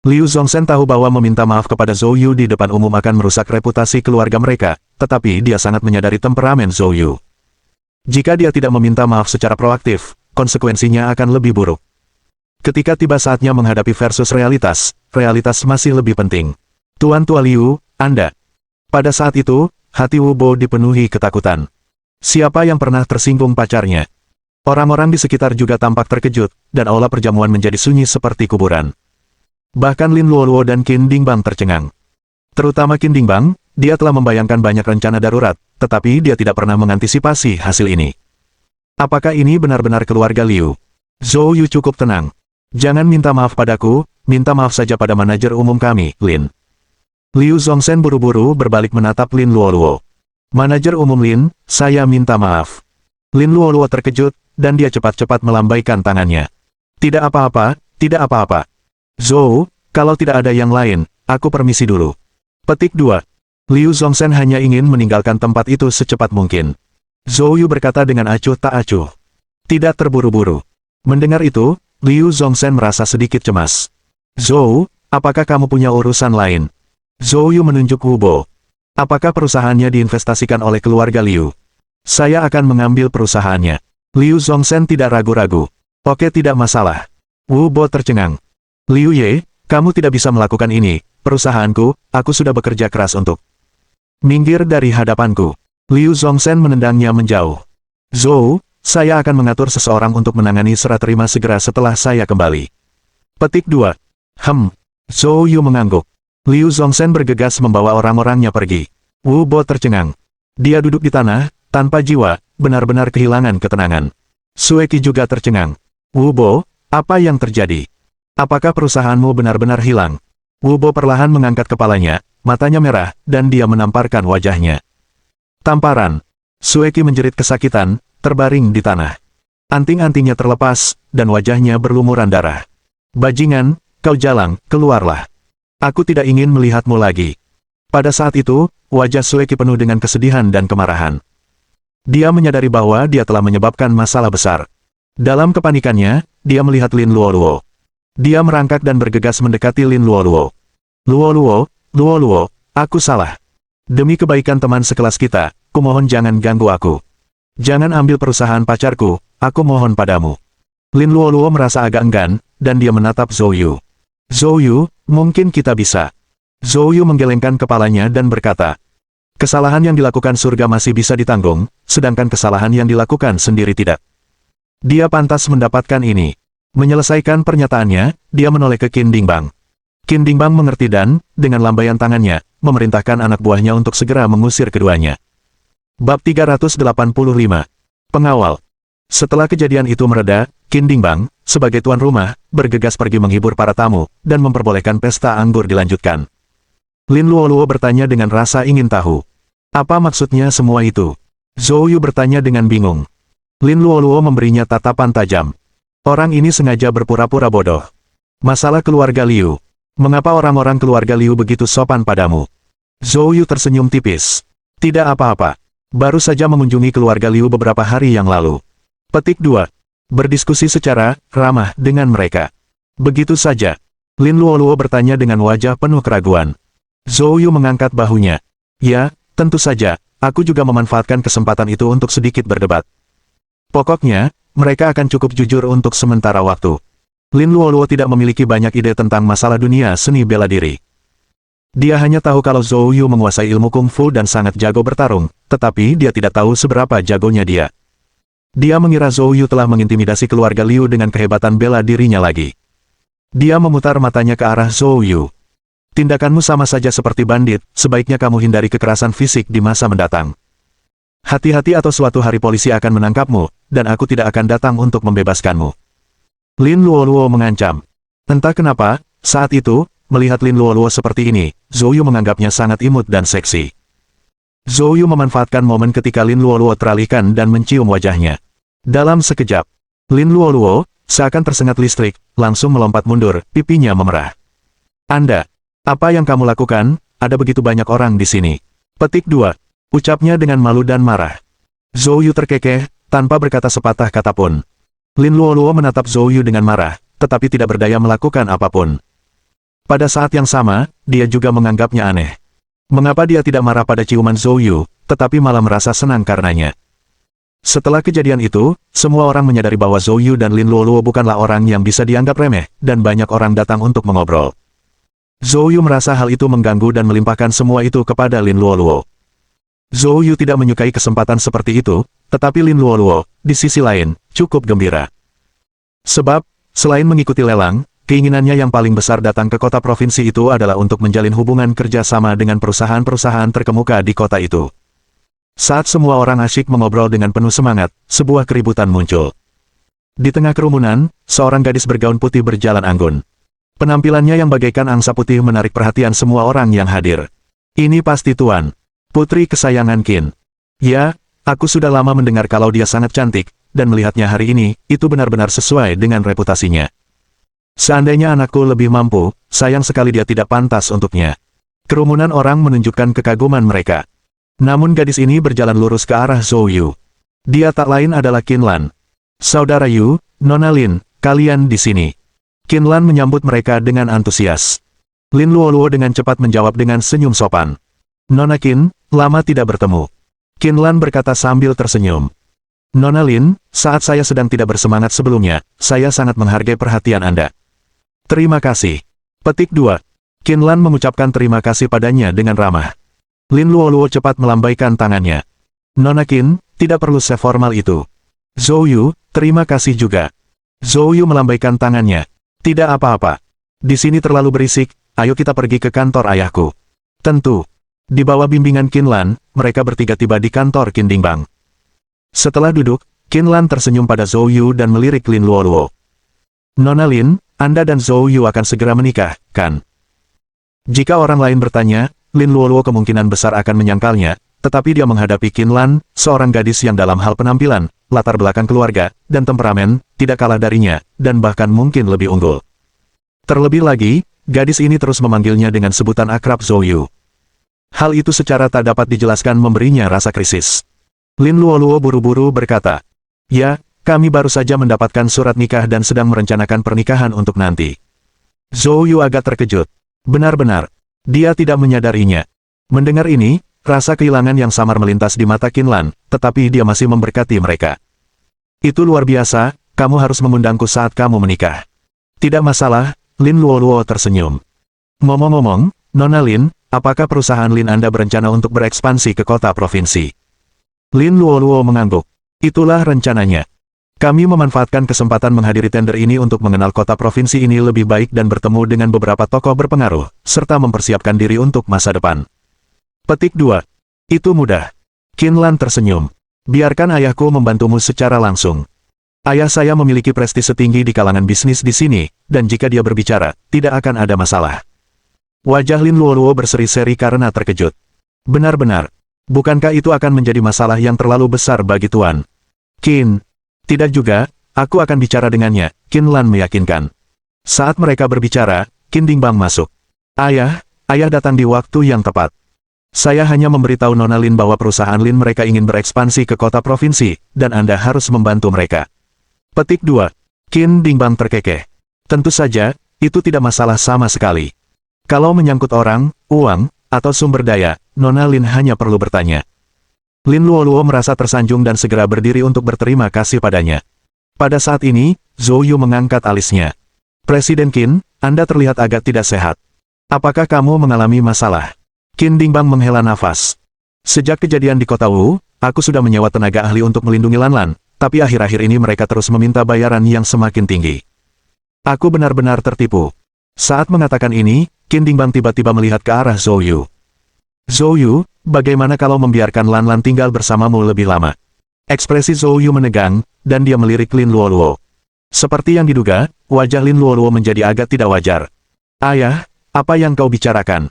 Liu Zongsen tahu bahwa meminta maaf kepada Zhou Yu di depan umum akan merusak reputasi keluarga mereka, tetapi dia sangat menyadari temperamen Zhou Yu. Jika dia tidak meminta maaf secara proaktif, konsekuensinya akan lebih buruk. Ketika tiba saatnya menghadapi versus realitas masih lebih penting. Tuan Tua Liu, Anda. Pada saat itu, hati Wu Bo dipenuhi ketakutan. Siapa yang pernah tersinggung pacarnya? Orang-orang di sekitar juga tampak terkejut, dan aula perjamuan menjadi sunyi seperti kuburan. Bahkan Lin Luoluo dan Qin Dingbang tercengang. Terutama Qin Dingbang, dia telah membayangkan banyak rencana darurat, tetapi dia tidak pernah mengantisipasi hasil ini. Apakah ini benar-benar keluarga Liu? Zhou Yu cukup tenang. Jangan minta maaf padaku, minta maaf saja pada manajer umum kami, Lin. Liu Zongsen buru-buru berbalik menatap Lin Luoluo. Manajer umum Lin, saya minta maaf. Lin Luoluo terkejut, dan dia cepat-cepat melambaikan tangannya. Tidak apa-apa, tidak apa-apa. Zhou, kalau tidak ada yang lain, aku permisi dulu. Petik 2. Liu Zongsen hanya ingin meninggalkan tempat itu secepat mungkin. Zhou Yu berkata dengan acuh tak acuh. Tidak terburu-buru. Mendengar itu, Liu Zongsen merasa sedikit cemas. Zhou, apakah kamu punya urusan lain? Zhou Yu menunjuk Wu Bo. Apakah perusahaannya diinvestasikan oleh keluarga Liu? Saya akan mengambil perusahaannya. Liu Zongsen tidak ragu-ragu. Oke, tidak masalah. Wu Bo tercengang. Liu Ye, kamu tidak bisa melakukan ini. Perusahaanku, aku sudah bekerja keras untuk. Minggir dari hadapanku. Liu Zongsen menendangnya menjauh. Zhou, saya akan mengatur seseorang untuk menangani serah terima segera setelah saya kembali. Petik 2. Zhou Yu mengangguk. Liu Zongsen bergegas membawa orang-orangnya pergi. Wu Bo tercengang. Dia duduk di tanah, tanpa jiwa, benar-benar kehilangan ketenangan. Sueki juga tercengang. Wu Bo, apa yang terjadi? Apakah perusahaanmu benar-benar hilang? Wu Bo perlahan mengangkat kepalanya, matanya merah, dan dia menamparkan wajahnya. Tamparan. Sueki menjerit kesakitan, terbaring di tanah. Anting-antingnya terlepas, dan wajahnya berlumuran darah. Bajingan, kau jalang, keluarlah. Aku tidak ingin melihatmu lagi. Pada saat itu, wajah Sueki penuh dengan kesedihan dan kemarahan. Dia menyadari bahwa dia telah menyebabkan masalah besar. Dalam kepanikannya, dia melihat Lin Luoluo. Dia merangkak dan bergegas mendekati Lin Luoluo. Luoluo, aku salah. Demi kebaikan teman sekelas kita, kumohon jangan ganggu aku. Jangan ambil perusahaan pacarku, aku mohon padamu. Lin Luoluo merasa agak enggan, dan dia menatap Zhou Yu. Zhou Yu, mungkin kita bisa. Zhou Yu menggelengkan kepalanya dan berkata, kesalahan yang dilakukan surga masih bisa ditanggung, sedangkan kesalahan yang dilakukan sendiri tidak. Dia pantas mendapatkan ini. Menyelesaikan pernyataannya, dia menoleh ke Qin Dingbang. Qin Dingbang mengerti dan, dengan lambaian tangannya, memerintahkan anak buahnya untuk segera mengusir keduanya. Bab 385. Pengawal. Setelah kejadian itu mereda, Qin Dingbang, sebagai tuan rumah, bergegas pergi menghibur para tamu, dan memperbolehkan pesta anggur dilanjutkan. Lin Luoluo bertanya dengan rasa ingin tahu. Apa maksudnya semua itu? Zhou Yu bertanya dengan bingung. Lin Luoluo memberinya tatapan tajam. Orang ini sengaja berpura-pura bodoh. Masalah keluarga Liu. Mengapa orang-orang keluarga Liu begitu sopan padamu? Zhou Yu tersenyum tipis. Tidak apa-apa. Baru saja mengunjungi keluarga Liu beberapa hari yang lalu. Petik 2. Berdiskusi secara ramah dengan mereka. Begitu saja. Lin Luoluo bertanya dengan wajah penuh keraguan. Zhou Yu mengangkat bahunya. Ya, tentu saja, aku juga memanfaatkan kesempatan itu untuk sedikit berdebat. Pokoknya, mereka akan cukup jujur untuk sementara waktu. Lin Luoluo tidak memiliki banyak ide tentang masalah dunia seni bela diri. Dia hanya tahu kalau Zhou Yu menguasai ilmu kungfu dan sangat jago bertarung, tetapi dia tidak tahu seberapa jagonya dia. Dia mengira Zhou Yu telah mengintimidasi keluarga Liu dengan kehebatan bela dirinya lagi. Dia memutar matanya ke arah Zhou Yu. Tindakanmu sama saja seperti bandit, sebaiknya kamu hindari kekerasan fisik di masa mendatang. Hati-hati atau suatu hari polisi akan menangkapmu, dan aku tidak akan datang untuk membebaskanmu. Lin Luoluo mengancam. Entah kenapa, saat itu, melihat Lin Luoluo seperti ini, Zhou Yu menganggapnya sangat imut dan seksi. Zhou Yu memanfaatkan momen ketika Lin Luoluo teralihkan dan mencium wajahnya. Dalam sekejap, Lin Luoluo, seakan tersengat listrik, langsung melompat mundur, pipinya memerah. Anda, apa yang kamu lakukan? Ada begitu banyak orang di sini. Petik 2. Ucapnya dengan malu dan marah. Zhou Yu terkekeh, tanpa berkata sepatah kata pun. Lin Luoluo menatap Zhou Yu dengan marah, tetapi tidak berdaya melakukan apapun. Pada saat yang sama, dia juga menganggapnya aneh. Mengapa dia tidak marah pada ciuman Zhou Yu, tetapi malah merasa senang karenanya? Setelah kejadian itu, semua orang menyadari bahwa Zhou Yu dan Lin Luoluo bukanlah orang yang bisa dianggap remeh, dan banyak orang datang untuk mengobrol. Zhou Yu merasa hal itu mengganggu dan melimpahkan semua itu kepada Lin Luoluo. Zhou Yu tidak menyukai kesempatan seperti itu, tetapi Lin Luoluo, di sisi lain, cukup gembira. Sebab, selain mengikuti lelang, keinginannya yang paling besar datang ke kota provinsi itu adalah untuk menjalin hubungan kerja sama dengan perusahaan-perusahaan terkemuka di kota itu. Saat semua orang asyik mengobrol dengan penuh semangat, sebuah keributan muncul. Di tengah kerumunan, seorang gadis bergaun putih berjalan anggun. Penampilannya yang bagaikan angsa putih menarik perhatian semua orang yang hadir. Ini pasti Tuan, putri kesayangan Qin. Ya, aku sudah lama mendengar kalau dia sangat cantik, dan melihatnya hari ini, itu benar-benar sesuai dengan reputasinya. Seandainya anakku lebih mampu, sayang sekali dia tidak pantas untuknya. Kerumunan orang menunjukkan kekaguman mereka. Namun gadis ini berjalan lurus ke arah Zhou Yu. Dia tak lain adalah Qin Lan. Saudara Yu, Nona Lin, kalian di sini. Qin Lan menyambut mereka dengan antusias. Lin Luoluo dengan cepat menjawab dengan senyum sopan. Nona Qin, lama tidak bertemu. Qin Lan berkata sambil tersenyum. Nona Lin, saat saya sedang tidak bersemangat sebelumnya, saya sangat menghargai perhatian Anda. Terima kasih. Petik 2. Qin Lan mengucapkan terima kasih padanya dengan ramah. Lin Luoluo cepat melambaikan tangannya. Nona Qin, tidak perlu seformal itu. Zhou Yu, terima kasih juga. Zhou Yu melambaikan tangannya. Tidak apa-apa. Di sini terlalu berisik, ayo kita pergi ke kantor ayahku. Tentu. Di bawah bimbingan Qin Lan, mereka bertiga tiba di kantor Qin Dingbang. Setelah duduk, Qin Lan tersenyum pada Zhou Yu dan melirik Lin Luoluo. Nona Lin, Anda dan Zhou Yu akan segera menikah, kan? Jika orang lain bertanya, Lin Luoluo kemungkinan besar akan menyangkalnya, tetapi dia menghadapi Qin Lan, seorang gadis yang dalam hal penampilan, latar belakang keluarga, dan temperamen, tidak kalah darinya, dan bahkan mungkin lebih unggul. Terlebih lagi, gadis ini terus memanggilnya dengan sebutan akrab Zhou Yu. Hal itu secara tak dapat dijelaskan memberinya rasa krisis. Lin Luoluo buru-buru berkata, ya, kami baru saja mendapatkan surat nikah dan sedang merencanakan pernikahan untuk nanti. Zhou Yu agak terkejut. Benar-benar, dia tidak menyadarinya. Mendengar ini, rasa kehilangan yang samar melintas di mata Qinlan, tetapi dia masih memberkati mereka. Itu luar biasa, kamu harus mengundangku saat kamu menikah. Tidak masalah, Lin Luoluo tersenyum. Ngomong-ngomong, Nona Lin, apakah perusahaan Lin Anda berencana untuk berekspansi ke kota provinsi? Lin Luoluo mengangguk. Itulah rencananya. Kami memanfaatkan kesempatan menghadiri tender ini untuk mengenal kota provinsi ini lebih baik dan bertemu dengan beberapa tokoh berpengaruh, serta mempersiapkan diri untuk masa depan. Petik 2. Itu mudah. Qinlan tersenyum. Biarkan ayahku membantumu secara langsung. Ayah saya memiliki prestis setinggi di kalangan bisnis di sini, dan jika dia berbicara, tidak akan ada masalah. Wajah Lin Luoluo berseri-seri karena terkejut. Benar-benar. Bukankah itu akan menjadi masalah yang terlalu besar bagi Tuan? Qin. Tidak juga, aku akan bicara dengannya, Qinlan meyakinkan. Saat mereka berbicara, Qin Dingbang masuk. Ayah datang di waktu yang tepat. Saya hanya memberitahu Nona Lin bahwa perusahaan Lin mereka ingin berekspansi ke kota provinsi, dan Anda harus membantu mereka. Petik 2. Qin Dingbang terkekeh. Tentu saja, itu tidak masalah sama sekali. Kalau menyangkut orang, uang, atau sumber daya, Nona Lin hanya perlu bertanya. Lin Luoluo merasa tersanjung dan segera berdiri untuk berterima kasih padanya. Pada saat ini, Zhou Yu mengangkat alisnya. Presiden Qin, Anda terlihat agak tidak sehat. Apakah kamu mengalami masalah? Qin Dingbang menghela nafas. Sejak kejadian di kota Wu, aku sudah menyewa tenaga ahli untuk melindungi Lanlan, tapi akhir-akhir ini mereka terus meminta bayaran yang semakin tinggi. Aku benar-benar tertipu. Saat mengatakan ini, Qin Dingbang tiba-tiba melihat ke arah Zhou Yu. Zhou Yu, bagaimana kalau membiarkan Lanlan tinggal bersamamu lebih lama? Ekspresi Zhou Yu menegang, dan dia melirik Lin Luoluo. Seperti yang diduga, wajah Lin Luoluo menjadi agak tidak wajar. Ayah, apa yang kau bicarakan?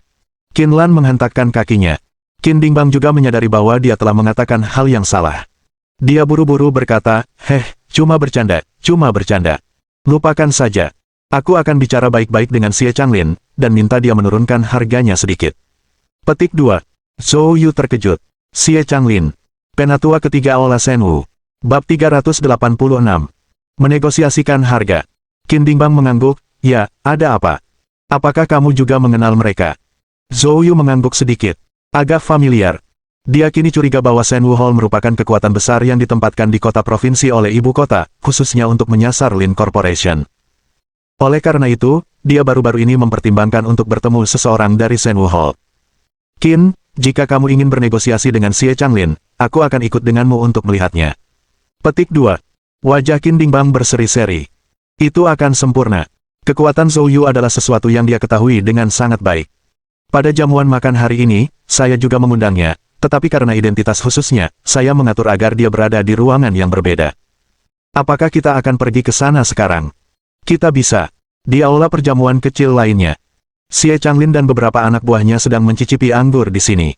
Qinlan menghentakkan kakinya. Qin Dingbang juga menyadari bahwa dia telah mengatakan hal yang salah. Dia buru-buru berkata, cuma bercanda, cuma bercanda. Lupakan saja. Aku akan bicara baik-baik dengan Xie Changlin, dan minta dia menurunkan harganya sedikit. Petik 2. Zhou Yu terkejut. Xie Changlin. Penatua ketiga Aula Shenwu. Bab 386. Menegosiasikan harga. Qin Dingbang mengangguk, ya, ada apa? Apakah kamu juga mengenal mereka? Zhou Yu mengangguk sedikit. Agak familiar. Dia kini curiga bahwa Shenwu Hall merupakan kekuatan besar yang ditempatkan di kota provinsi oleh ibu kota, khususnya untuk menyasar Lin Corporation. Oleh karena itu, dia baru-baru ini mempertimbangkan untuk bertemu seseorang dari Shenwu Hall. Qin, jika kamu ingin bernegosiasi dengan Xie Changlin, aku akan ikut denganmu untuk melihatnya. Petik 2. Wajah Qin Dingbang berseri-seri. Itu akan sempurna. Kekuatan Zhou Yu adalah sesuatu yang dia ketahui dengan sangat baik. Pada jamuan makan hari ini, saya juga mengundangnya, tetapi karena identitas khususnya, saya mengatur agar dia berada di ruangan yang berbeda. Apakah kita akan pergi ke sana sekarang? Kita bisa. Di aula perjamuan kecil lainnya. Xie Changlin dan beberapa anak buahnya sedang mencicipi anggur di sini.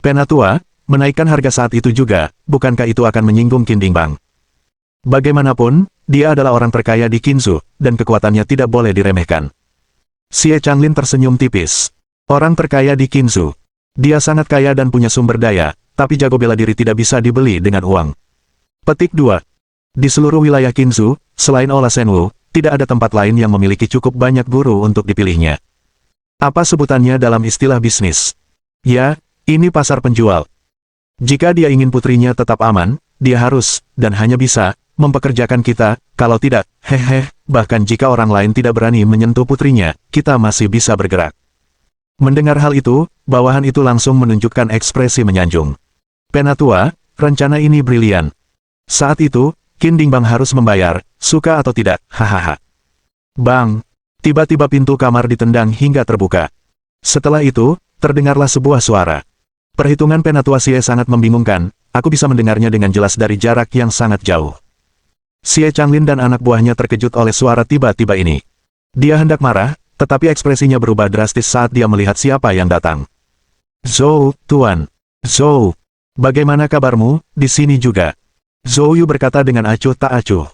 Penatua, menaikkan harga saat itu juga, bukankah itu akan menyinggung Qin Dingbang? Bagaimanapun, dia adalah orang terkaya di Qinzhou, dan kekuatannya tidak boleh diremehkan. Xie Changlin tersenyum tipis. Orang terkaya di Qinzhou. Dia sangat kaya dan punya sumber daya, tapi jago bela diri tidak bisa dibeli dengan uang. Petik 2. Di seluruh wilayah Qinzhou, selain Aula Shenwu, tidak ada tempat lain yang memiliki cukup banyak guru untuk dipilihnya. Apa sebutannya dalam istilah bisnis? Ya, ini pasar penjual. Jika dia ingin putrinya tetap aman, dia harus, dan hanya bisa, mempekerjakan kita, kalau tidak, bahkan jika orang lain tidak berani menyentuh putrinya, kita masih bisa bergerak. Mendengar hal itu, bawahan itu langsung menunjukkan ekspresi menyanjung. Penatua, rencana ini brilian. Saat itu, Qin Dingbang harus membayar, suka atau tidak, hahaha. Bang! Tiba-tiba pintu kamar ditendang hingga terbuka. Setelah itu, terdengarlah sebuah suara. Perhitungan Penatua Xie sangat membingungkan, aku bisa mendengarnya dengan jelas dari jarak yang sangat jauh. Xie Changlin dan anak buahnya terkejut oleh suara tiba-tiba ini. Dia hendak marah, tetapi ekspresinya berubah drastis saat dia melihat siapa yang datang. Zhou, Tuan. Zhou. Bagaimana kabarmu, di sini juga? Zhou Yu berkata dengan acuh tak acuh.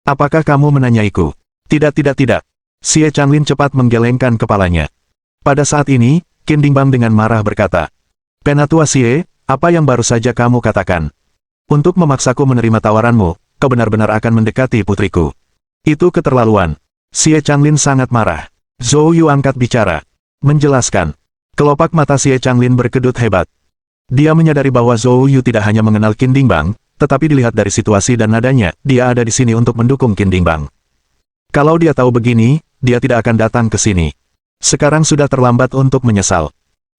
Apakah kamu menanyaiku? Tidak. Xie Changlin cepat menggelengkan kepalanya. Pada saat ini, Qin Dingbang dengan marah berkata, Penatua Xie, apa yang baru saja kamu katakan? Untuk memaksaku menerima tawaranmu, kau benar-benar akan mendekati putriku. Itu keterlaluan. Xie Changlin sangat marah. Zhou Yu angkat bicara. Menjelaskan. Kelopak mata Xie Changlin berkedut hebat. Dia menyadari bahwa Zhou Yu tidak hanya mengenal Qin Dingbang, tetapi dilihat dari situasi dan nadanya, dia ada di sini untuk mendukung Qin Dingbang. Kalau dia tahu begini, dia tidak akan datang ke sini. Sekarang sudah terlambat untuk menyesal.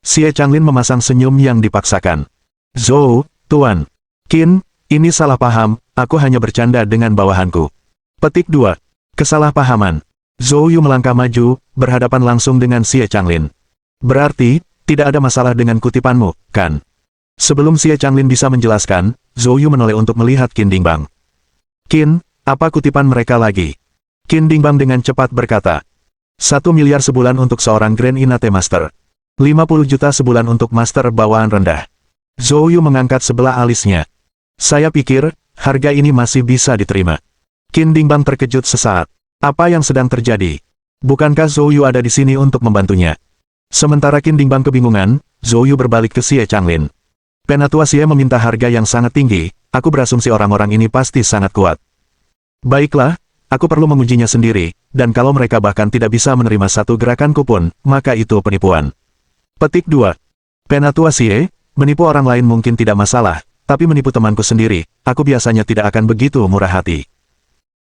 Xie Changlin memasang senyum yang dipaksakan. Zhou, Tuan. Qin, ini salah paham, aku hanya bercanda dengan bawahanku. Petik 2. Kesalahpahaman. Zhou Yu melangkah maju, berhadapan langsung dengan Xie Changlin. Berarti, tidak ada masalah dengan kutipanmu, kan? Sebelum Xie Changlin bisa menjelaskan, Zhou Yu menoleh untuk melihat Qin Dingbang. Qin, apa kutipan mereka lagi? Qin Dingbang dengan cepat berkata. 1 miliar sebulan untuk seorang Grand Inate Master. 50 juta sebulan untuk Master bawaan rendah. Zhou Yu mengangkat sebelah alisnya. Saya pikir, harga ini masih bisa diterima. Qin Dingbang terkejut sesaat. Apa yang sedang terjadi? Bukankah Zhou Yu ada di sini untuk membantunya? Sementara Qin Dingbang kebingungan, Zhou Yu berbalik ke Xie Changlin. Penatua Xie meminta harga yang sangat tinggi, aku berasumsi orang-orang ini pasti sangat kuat. Baiklah, aku perlu mengujinya sendiri, dan kalau mereka bahkan tidak bisa menerima satu gerakanku pun, maka itu penipuan. Petik 2. Penatua Xie, menipu orang lain mungkin tidak masalah, tapi menipu temanku sendiri, aku biasanya tidak akan begitu murah hati.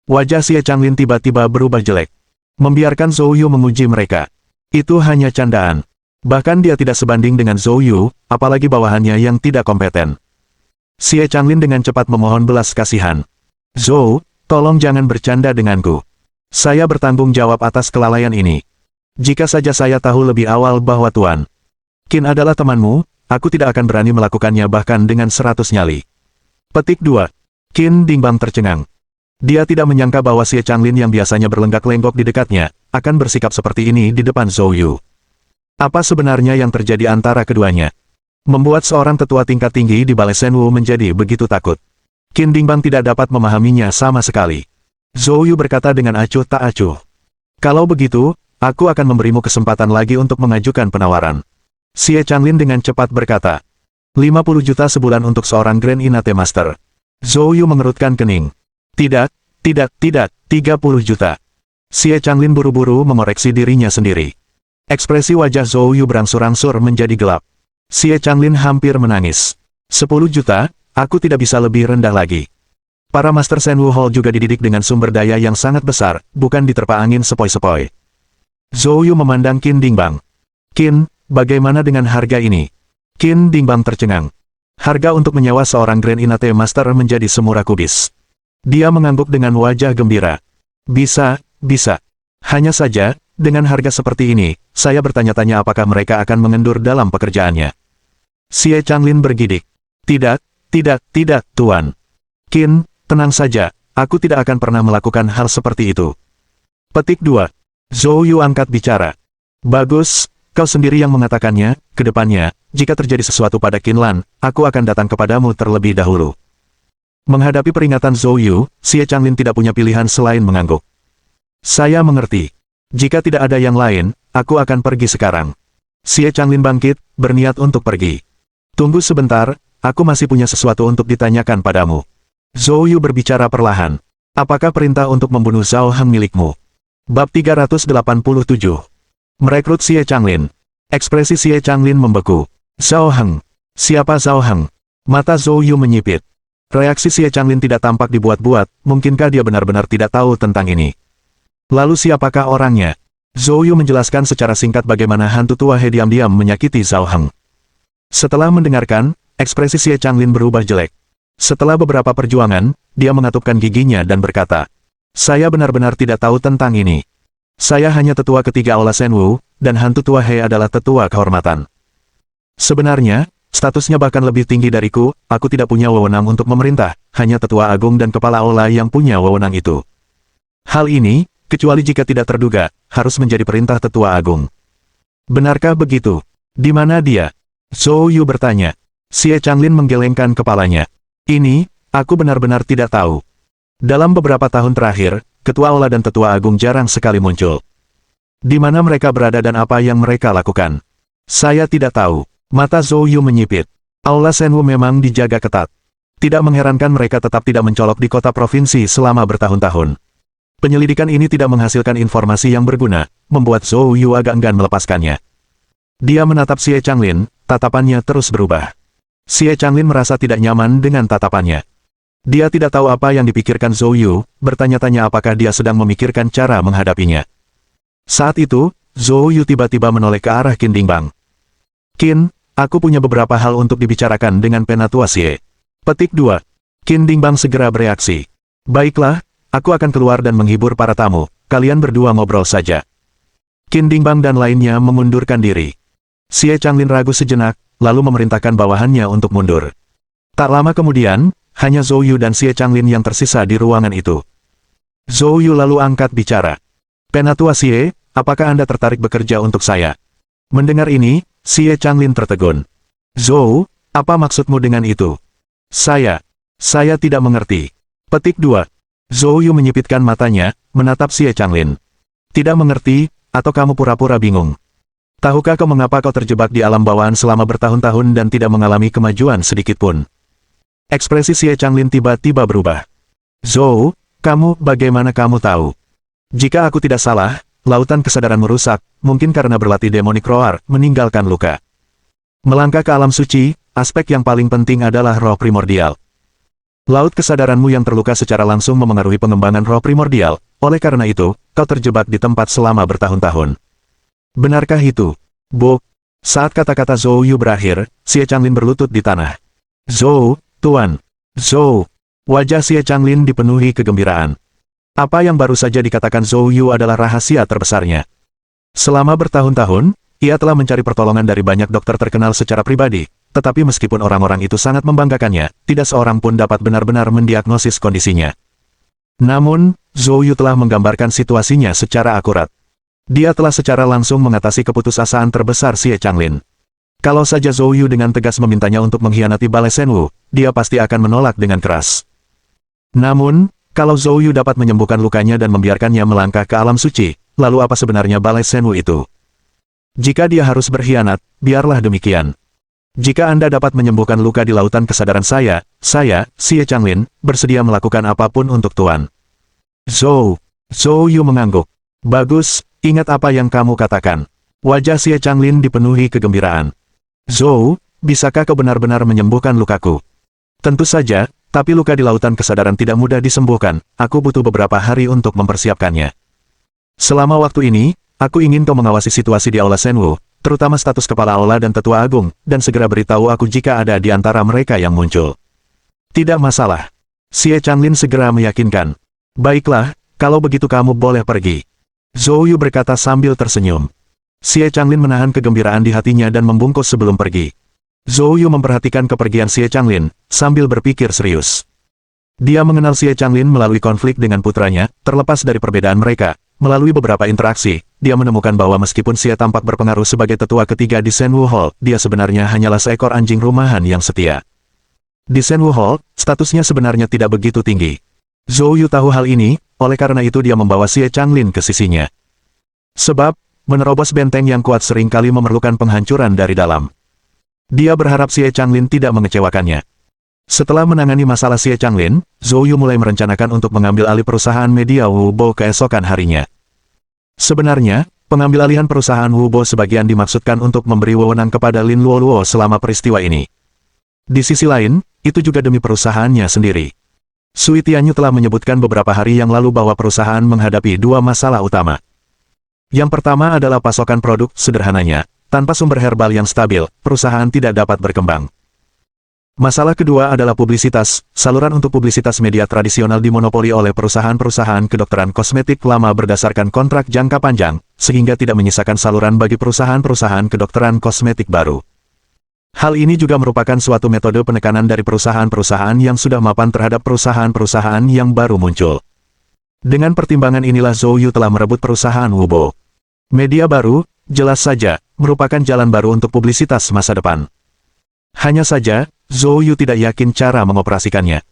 Wajah Xie Changlin tiba-tiba berubah jelek. Membiarkan Zhou Yu menguji mereka. Itu hanya candaan. Bahkan dia tidak sebanding dengan Zhou Yu, apalagi bawahannya yang tidak kompeten. Xie Changlin dengan cepat memohon belas kasihan. Zhou, tolong jangan bercanda denganku. Saya bertanggung jawab atas kelalaian ini. Jika saja saya tahu lebih awal bahwa Tuan Qin adalah temanmu, aku tidak akan berani melakukannya bahkan dengan 100 nyali. Petik 2. Qin Dingbang tercengang. Dia tidak menyangka bahwa Xie Changlin yang biasanya berlenggak-lenggok di dekatnya, akan bersikap seperti ini di depan Zhou Yu. Apa sebenarnya yang terjadi antara keduanya? Membuat seorang tetua tingkat tinggi di Balai Shenwu menjadi begitu takut. Qin Dingbang tidak dapat memahaminya sama sekali. Zhou Yu berkata dengan acuh tak acuh. Kalau begitu, aku akan memberimu kesempatan lagi untuk mengajukan penawaran. Xie Changlin dengan cepat berkata. 50 juta sebulan untuk seorang Grand Inate Master. Zhou Yu mengerutkan kening. Tidak, 30 juta. Xie Changlin buru-buru mengoreksi dirinya sendiri. Ekspresi wajah Zhou Yu berangsur-angsur menjadi gelap. Xie Changlin hampir menangis. 10 juta, aku tidak bisa lebih rendah lagi. Para Master Shenwu Hall juga dididik dengan sumber daya yang sangat besar, bukan diterpa angin sepoi-sepoi. Zhou Yu memandang Qin Dingbang. Qin, bagaimana dengan harga ini? Qin Dingbang tercengang. Harga untuk menyewa seorang Grand Inate Master menjadi semurah kubis. Dia mengangguk dengan wajah gembira. Bisa. Hanya saja, dengan harga seperti ini, saya bertanya-tanya apakah mereka akan mengendur dalam pekerjaannya. Xie Changlin bergidik. Tidak, Tuan. Qin, tenang saja, aku tidak akan pernah melakukan hal seperti itu. Petik 2. Zhou Yu angkat bicara. Bagus, kau sendiri yang mengatakannya, kedepannya, jika terjadi sesuatu pada Qinlan, aku akan datang kepadamu terlebih dahulu. Menghadapi peringatan Zhou Yu, Xie Changlin tidak punya pilihan selain mengangguk. Saya mengerti. Jika tidak ada yang lain, aku akan pergi sekarang. Xie Changlin bangkit, berniat untuk pergi. Tunggu sebentar, aku masih punya sesuatu untuk ditanyakan padamu. Zhou Yu berbicara perlahan. Apakah perintah untuk membunuh Zhao Heng milikmu? Bab 387. Merekrut Xie Changlin. Ekspresi Xie Changlin membeku. Zhao Heng. Siapa Zhao Heng? Mata Zhou Yu menyipit. Reaksi Xie Changlin tidak tampak dibuat-buat, mungkinkah dia benar-benar tidak tahu tentang ini? Lalu siapakah orangnya? Zhou Yu menjelaskan secara singkat bagaimana hantu tua He diam-diam menyakiti Zhao Heng. Setelah mendengarkan, ekspresi Xie Changlin berubah jelek. Setelah beberapa perjuangan, dia mengatupkan giginya dan berkata, saya benar-benar tidak tahu tentang ini. Saya hanya tetua ketiga Aula Shenwu, dan hantu tua He adalah tetua kehormatan. Sebenarnya, statusnya bahkan lebih tinggi dariku, aku tidak punya wewenang untuk memerintah, hanya tetua agung dan kepala aula yang punya wewenang itu. Hal ini, kecuali jika tidak terduga, harus menjadi perintah tetua agung. Benarkah begitu? Di mana dia? Zhou Yu bertanya. Xie Changlin menggelengkan kepalanya. Ini, aku benar-benar tidak tahu. Dalam beberapa tahun terakhir, ketua aula dan tetua agung jarang sekali muncul. Di mana mereka berada dan apa yang mereka lakukan? Saya tidak tahu. Mata Zhou Yu menyipit. Aula Shenwu memang dijaga ketat. Tidak mengherankan mereka tetap tidak mencolok di kota provinsi selama bertahun-tahun. Penyelidikan ini tidak menghasilkan informasi yang berguna, membuat Zhou Yu agak enggan melepaskannya. Dia menatap Xie Changlin, tatapannya terus berubah. Xie Changlin merasa tidak nyaman dengan tatapannya. Dia tidak tahu apa yang dipikirkan Zhou Yu, bertanya-tanya apakah dia sedang memikirkan cara menghadapinya. Saat itu, Zhou Yu tiba-tiba menoleh ke arah Qin Dingbang. Qin, aku punya beberapa hal untuk dibicarakan dengan Penatua Xie. Petik 2. Qin Dingbang segera bereaksi. Baiklah, aku akan keluar dan menghibur para tamu, kalian berdua ngobrol saja. Qin Dingbang dan lainnya mengundurkan diri. Xie Changlin ragu sejenak, lalu memerintahkan bawahannya untuk mundur. Tak lama kemudian, hanya Zhou Yu dan Xie Changlin yang tersisa di ruangan itu. Zhou Yu lalu angkat bicara. Penatua Xie, apakah Anda tertarik bekerja untuk saya? Mendengar ini, Xie Changlin tertegun. Zhou, apa maksudmu dengan itu? Saya tidak mengerti. Petik 2. Zhou Yu menyipitkan matanya, menatap Xie Changlin. Tidak mengerti, atau kamu pura-pura bingung? Tahukah kau mengapa kau terjebak di alam bawaan selama bertahun-tahun dan tidak mengalami kemajuan sedikitpun? Ekspresi Xie Changlin tiba-tiba berubah. Zhou, bagaimana kamu tahu? Jika aku tidak salah, lautan kesadaran merusak, mungkin karena berlatih demonic roar, meninggalkan luka. Melangkah ke alam suci, aspek yang paling penting adalah roh primordial. Laut kesadaranmu yang terluka secara langsung memengaruhi pengembangan roh primordial, oleh karena itu, kau terjebak di tempat selama bertahun-tahun. Benarkah itu? Bok. Saat kata-kata Zhou Yu berakhir, Xie Changlin berlutut di tanah. Zhou, Tuan. Zhou. Wajah Xie Changlin dipenuhi kegembiraan. Apa yang baru saja dikatakan Zhou Yu adalah rahasia terbesarnya. Selama bertahun-tahun, ia telah mencari pertolongan dari banyak dokter terkenal secara pribadi, tetapi meskipun orang-orang itu sangat membanggakannya, tidak seorang pun dapat benar-benar mendiagnosis kondisinya. Namun, Zhou Yu telah menggambarkan situasinya secara akurat. Dia telah secara langsung mengatasi keputusasaan terbesar Xie Changlin. Kalau saja Zhou Yu dengan tegas memintanya untuk mengkhianati Balai Shenwu, dia pasti akan menolak dengan keras. Namun, kalau Zhou Yu dapat menyembuhkan lukanya dan membiarkannya melangkah ke alam suci, lalu apa sebenarnya Balai Shenwu itu? Jika dia harus berkhianat, biarlah demikian. Jika Anda dapat menyembuhkan luka di lautan kesadaran saya, Xie Changlin, bersedia melakukan apapun untuk Tuan. Zhou Yu mengangguk. Bagus, ingat apa yang kamu katakan. Wajah Xie Changlin dipenuhi kegembiraan. Zhou, bisakah kau benar-benar menyembuhkan lukaku? Tentu saja, tapi luka di lautan kesadaran tidak mudah disembuhkan, aku butuh beberapa hari untuk mempersiapkannya. Selama waktu ini, aku ingin kau mengawasi situasi di Aula Shenwu, terutama status Kepala Aula dan Tetua Agung, dan segera beritahu aku jika ada di antara mereka yang muncul. Tidak masalah. Xie Changlin segera meyakinkan. Baiklah, kalau begitu kamu boleh pergi. Zhou Yu berkata sambil tersenyum. Xie Changlin menahan kegembiraan di hatinya dan membungkus sebelum pergi. Zhou Yu memperhatikan kepergian Xie Changlin, sambil berpikir serius. Dia mengenal Xie Changlin melalui konflik dengan putranya, terlepas dari perbedaan mereka. Melalui beberapa interaksi, dia menemukan bahwa meskipun Xie tampak berpengaruh sebagai tetua ketiga di Shenwu Hall, dia sebenarnya hanyalah seekor anjing rumahan yang setia. Di Shenwu Hall, statusnya sebenarnya tidak begitu tinggi. Zhou Yu tahu hal ini, oleh karena itu dia membawa Xie Changlin ke sisinya. Sebab, menerobos benteng yang kuat seringkali memerlukan penghancuran dari dalam. Dia berharap Xie Changlin tidak mengecewakannya. Setelah menangani masalah Xie Changlin, Zhou Yu mulai merencanakan untuk mengambil alih perusahaan media Wu Bo keesokan harinya. Sebenarnya, pengambil alihan perusahaan Wu Bo sebagian dimaksudkan untuk memberi wewenang kepada Lin Luoluo selama peristiwa ini. Di sisi lain, itu juga demi perusahaannya sendiri. Sui Tianyu telah menyebutkan beberapa hari yang lalu bahwa perusahaan menghadapi dua masalah utama. Yang pertama adalah pasokan produk, sederhananya, tanpa sumber herbal yang stabil, perusahaan tidak dapat berkembang. Masalah kedua adalah publisitas, saluran untuk publisitas media tradisional dimonopoli oleh perusahaan-perusahaan kedokteran kosmetik lama berdasarkan kontrak jangka panjang, sehingga tidak menyisakan saluran bagi perusahaan-perusahaan kedokteran kosmetik baru. Hal ini juga merupakan suatu metode penekanan dari perusahaan-perusahaan yang sudah mapan terhadap perusahaan-perusahaan yang baru muncul. Dengan pertimbangan inilah Zhou Yu telah merebut perusahaan Wu Bo. Media baru, jelas saja, merupakan jalan baru untuk publisitas masa depan. Hanya saja, Zhou Yu tidak yakin cara mengoperasikannya.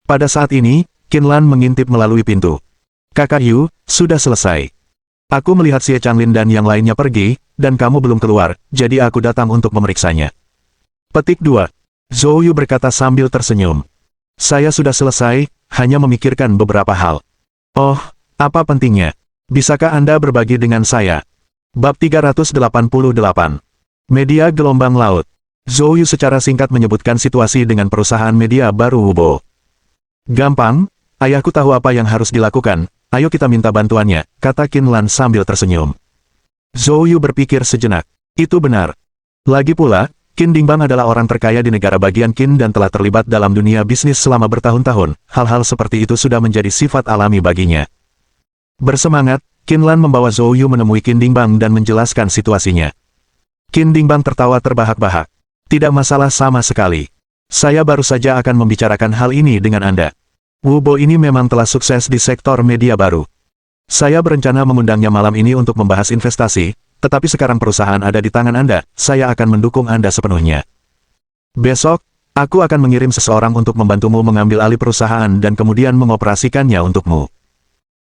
Pada saat ini, Qin Lan mengintip melalui pintu. Kakak Yu, sudah selesai. Aku melihat Xie Changlin dan yang lainnya pergi, dan kamu belum keluar, jadi aku datang untuk memeriksanya. Petik 2. Zhou Yu berkata sambil tersenyum. Saya sudah selesai, hanya memikirkan beberapa hal. Oh, apa pentingnya? Bisakah Anda berbagi dengan saya? Bab 388. Media Gelombang Laut. Zhou Yu secara singkat menyebutkan situasi dengan perusahaan media baru Wubo. Gampang, ayahku tahu apa yang harus dilakukan, ayo kita minta bantuannya, kata Qin Lan sambil tersenyum. Zhou Yu berpikir sejenak. Itu benar. Lagi pula, Qin Dingbang adalah orang terkaya di negara bagian Qin dan telah terlibat dalam dunia bisnis selama bertahun-tahun, hal-hal seperti itu sudah menjadi sifat alami baginya. Bersemangat, Qin Lan membawa Zhou Yu menemui Qin Dingbang dan menjelaskan situasinya. Qin Dingbang tertawa terbahak-bahak. Tidak masalah sama sekali. Saya baru saja akan membicarakan hal ini dengan Anda. Wubo ini memang telah sukses di sektor media baru. Saya berencana mengundangnya malam ini untuk membahas investasi, tetapi sekarang perusahaan ada di tangan Anda, saya akan mendukung Anda sepenuhnya. Besok, aku akan mengirim seseorang untuk membantumu mengambil alih perusahaan dan kemudian mengoperasikannya untukmu.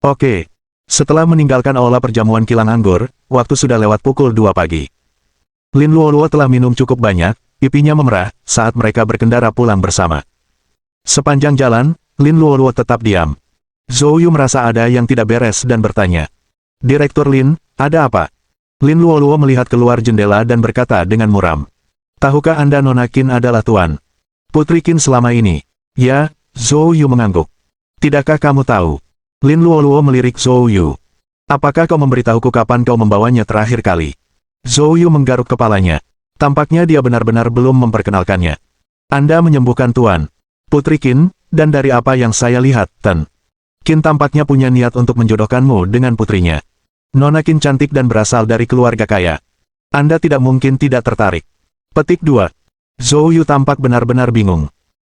Oke. Setelah meninggalkan aula perjamuan kilang anggur, waktu sudah lewat pukul 2 pagi. Lin Luoluo telah minum cukup banyak, pipinya memerah, saat mereka berkendara pulang bersama. Sepanjang jalan, Lin Luoluo tetap diam. Zhou Yu merasa ada yang tidak beres dan bertanya. Direktur Lin, ada apa? Lin Luoluo melihat keluar jendela dan berkata dengan muram. Tahukah Anda Nona Qin adalah tuan Putri Qin selama ini? Ya, Zhou Yu mengangguk. Tidakkah kamu tahu? Lin Luoluo melirik Zhou Yu. Apakah kau memberitahuku kapan kau membawanya terakhir kali? Zhou Yu menggaruk kepalanya. Tampaknya dia benar-benar belum memperkenalkannya. Anda menyembuhkan tuan Putri Qin, dan dari apa yang saya lihat, Ten Qin tampaknya punya niat untuk menjodohkanmu dengan putrinya. Nona Qin cantik dan berasal dari keluarga kaya. Anda tidak mungkin tidak tertarik. Petik 2. Zhou Yu tampak benar-benar bingung.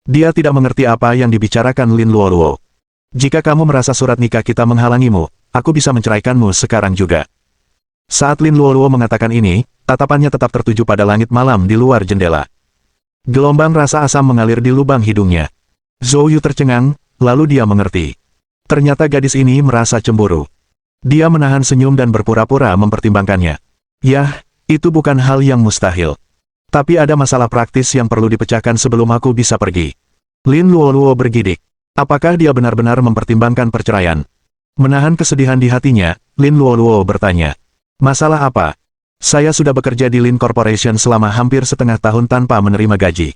Dia tidak mengerti apa yang dibicarakan Lin Luoluo. Jika kamu merasa surat nikah kita menghalangimu, aku bisa menceraikanmu sekarang juga. Saat Lin Luoluo mengatakan ini, tatapannya tetap tertuju pada langit malam di luar jendela. Gelombang rasa asam mengalir di lubang hidungnya. Zhou Yu tercengang, lalu dia mengerti. Ternyata gadis ini merasa cemburu. Dia menahan senyum dan berpura-pura mempertimbangkannya. Yah, itu bukan hal yang mustahil. Tapi ada masalah praktis yang perlu dipecahkan sebelum aku bisa pergi. Lin Luoluo bergidik. Apakah dia benar-benar mempertimbangkan perceraian? Menahan kesedihan di hatinya, Lin Luoluo bertanya. Masalah apa? Saya sudah bekerja di Lin Corporation selama hampir setengah tahun tanpa menerima gaji.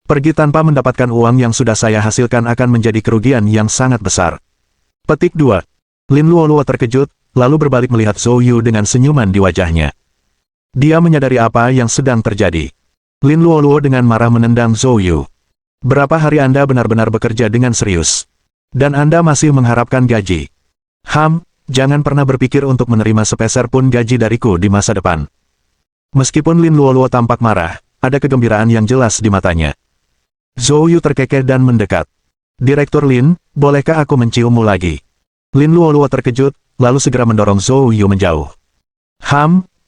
Pergi tanpa mendapatkan uang yang sudah saya hasilkan akan menjadi kerugian yang sangat besar. Petik 2. Lin Luoluo terkejut, lalu berbalik melihat Zhou Yu dengan senyuman di wajahnya. Dia menyadari apa yang sedang terjadi. Lin Luoluo dengan marah menendang Zhou Yu. Berapa hari Anda benar-benar bekerja dengan serius? Dan Anda masih mengharapkan gaji? Jangan pernah berpikir untuk menerima sepeser pun gaji dariku di masa depan. Meskipun Lin Luoluo tampak marah, ada kegembiraan yang jelas di matanya. Zhou Yu terkekeh dan mendekat. Direktur Lin, bolehkah aku menciummu lagi? Lin Luoluo terkejut, lalu segera mendorong Zhou Yu menjauh.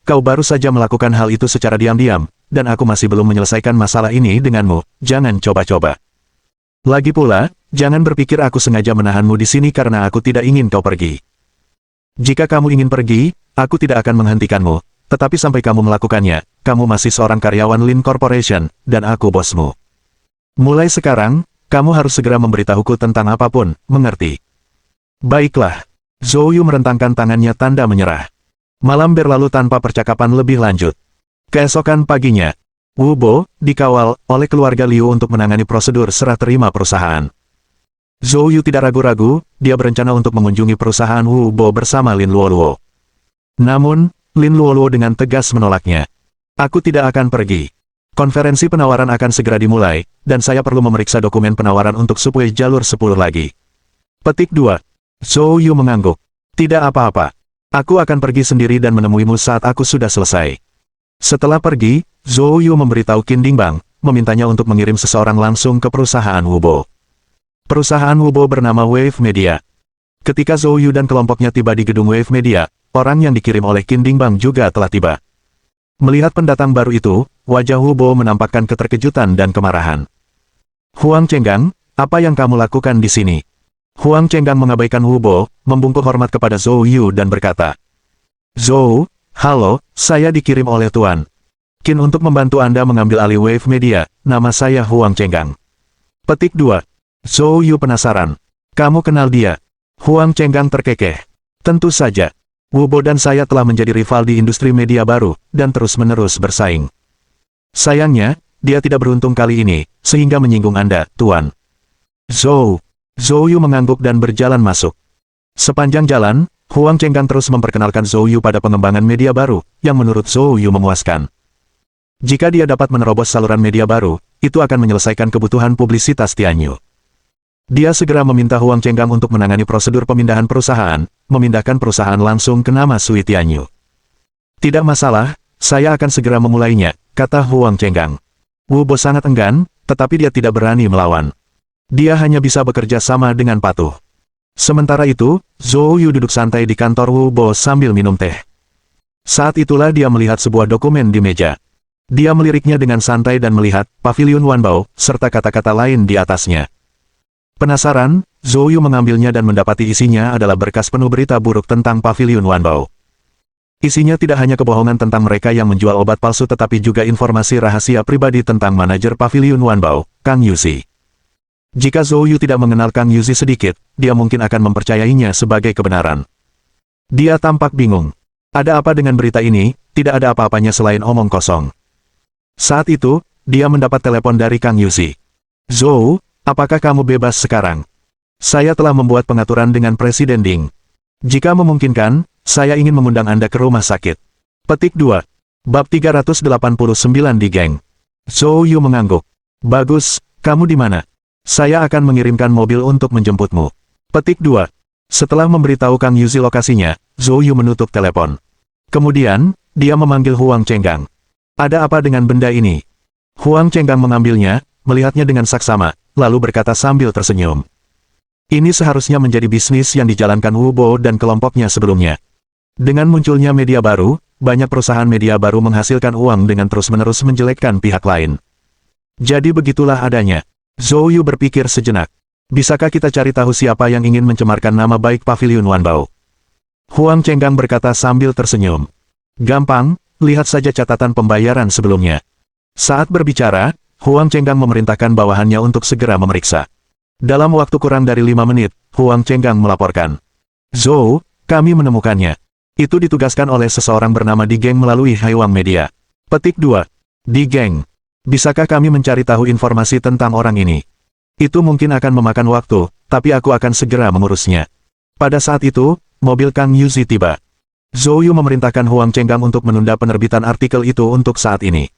Kau baru saja melakukan hal itu secara diam-diam, dan aku masih belum menyelesaikan masalah ini denganmu, jangan coba-coba. Lagi pula, jangan berpikir aku sengaja menahanmu di sini karena aku tidak ingin kau pergi. Jika kamu ingin pergi, aku tidak akan menghentikanmu, tetapi sampai kamu melakukannya, kamu masih seorang karyawan Lin Corporation, dan aku bosmu. Mulai sekarang, kamu harus segera memberitahuku tentang apapun, mengerti? Baiklah. Zhou Yu merentangkan tangannya tanda menyerah. Malam berlalu tanpa percakapan lebih lanjut. Keesokan paginya, Wubo dikawal oleh keluarga Liu untuk menangani prosedur serah terima perusahaan. Zhou Yu tidak ragu-ragu, dia berencana untuk mengunjungi perusahaan Wubo bersama Lin Luoluo. Namun, Lin Luoluo dengan tegas menolaknya. Aku tidak akan pergi. Konferensi penawaran akan segera dimulai, dan saya perlu memeriksa dokumen penawaran untuk subway jalur 10 lagi. Petik 2. Zhou Yu mengangguk. Tidak apa-apa. Aku akan pergi sendiri dan menemuimu saat aku sudah selesai. Setelah pergi, Zhou Yu memberitahu Qin Dingbang, memintanya untuk mengirim seseorang langsung ke perusahaan Wubo. Perusahaan Wubo bernama Wave Media. Ketika Zhou Yu dan kelompoknya tiba di gedung Wave Media, orang yang dikirim oleh Qin Dingbang juga telah tiba. Melihat pendatang baru itu, wajah Wubo menampakkan keterkejutan dan kemarahan. Huang Chenggang, apa yang kamu lakukan di sini? Huang Chenggang mengabaikan Wubo, membungkuk hormat kepada Zhou Yu dan berkata, Zhou, halo, saya dikirim oleh Tuan Qin untuk membantu Anda mengambil alih Wave Media, nama saya Huang Chenggang. Petik 2. Zhou Yu penasaran. Kamu kenal dia? Huang Chenggang terkekeh. Tentu saja. Wubo dan saya telah menjadi rival di industri media baru, dan terus-menerus bersaing. Sayangnya, dia tidak beruntung kali ini, sehingga menyinggung Anda, Tuan. Zhou. Zhou Yu mengangguk dan berjalan masuk. Sepanjang jalan, Huang Chenggang terus memperkenalkan Zhou Yu pada pengembangan media baru, yang menurut Zhou Yu memuaskan. Jika dia dapat menerobos saluran media baru, itu akan menyelesaikan kebutuhan publisitas Tianyu. Dia segera meminta Huang Chenggang untuk menangani prosedur pemindahan perusahaan, memindahkan perusahaan langsung ke nama Sui Tianyu. Tidak masalah, saya akan segera memulainya, kata Huang Chenggang. Wu Bo sangat enggan, tetapi dia tidak berani melawan. Dia hanya bisa bekerja sama dengan patuh. Sementara itu, Zhou Yu duduk santai di kantor Wu Bo sambil minum teh. Saat itulah dia melihat sebuah dokumen di meja. Dia meliriknya dengan santai dan melihat Pavilion Wanbao, serta kata-kata lain di atasnya. Penasaran, Zhou Yu mengambilnya dan mendapati isinya adalah berkas penuh berita buruk tentang Pavilion Wanbao. Isinya tidak hanya kebohongan tentang mereka yang menjual obat palsu tetapi juga informasi rahasia pribadi tentang manajer Pavilion Wanbao, Kang Yuzi. Jika Zhou Yu tidak mengenal Kang Yuzi sedikit, dia mungkin akan mempercayainya sebagai kebenaran. Dia tampak bingung. Ada apa dengan berita ini? Tidak ada apa-apanya selain omong kosong. Saat itu, dia mendapat telepon dari Kang Yuzi. Zhou, apakah kamu bebas sekarang? Saya telah membuat pengaturan dengan Presiden Ding. Jika memungkinkan, saya ingin mengundang Anda ke rumah sakit. Petik 2. Bab 389 di Geng. Zhou Yu mengangguk. Bagus, kamu di mana? Saya akan mengirimkan mobil untuk menjemputmu. Petik 2. Setelah memberitahu Kang Yuzi lokasinya, Zhou Yu menutup telepon. Kemudian, dia memanggil Huang Chenggang. Ada apa dengan benda ini? Huang Chenggang mengambilnya, melihatnya dengan saksama, lalu berkata sambil tersenyum. Ini seharusnya menjadi bisnis yang dijalankan Wu Bo dan kelompoknya sebelumnya. Dengan munculnya media baru, banyak perusahaan media baru menghasilkan uang dengan terus-menerus menjelekkan pihak lain. Jadi begitulah adanya. Zhou Yu berpikir sejenak. Bisakah kita cari tahu siapa yang ingin mencemarkan nama baik Pavilion Wanbao? Huang Chenggang berkata sambil tersenyum. Gampang, lihat saja catatan pembayaran sebelumnya. Saat berbicara, Huang Chenggang memerintahkan bawahannya untuk segera memeriksa. Dalam waktu kurang dari 5 menit, Huang Chenggang melaporkan. Zhou, kami menemukannya. Itu ditugaskan oleh seseorang bernama Di Geng melalui Haiwang Media. Petik 2. Di Geng. Bisakah kami mencari tahu informasi tentang orang ini? Itu mungkin akan memakan waktu, tapi aku akan segera mengurusnya. Pada saat itu, mobil Kang Yuzi tiba. Zhou Yu memerintahkan Huang Chenggang untuk menunda penerbitan artikel itu untuk saat ini.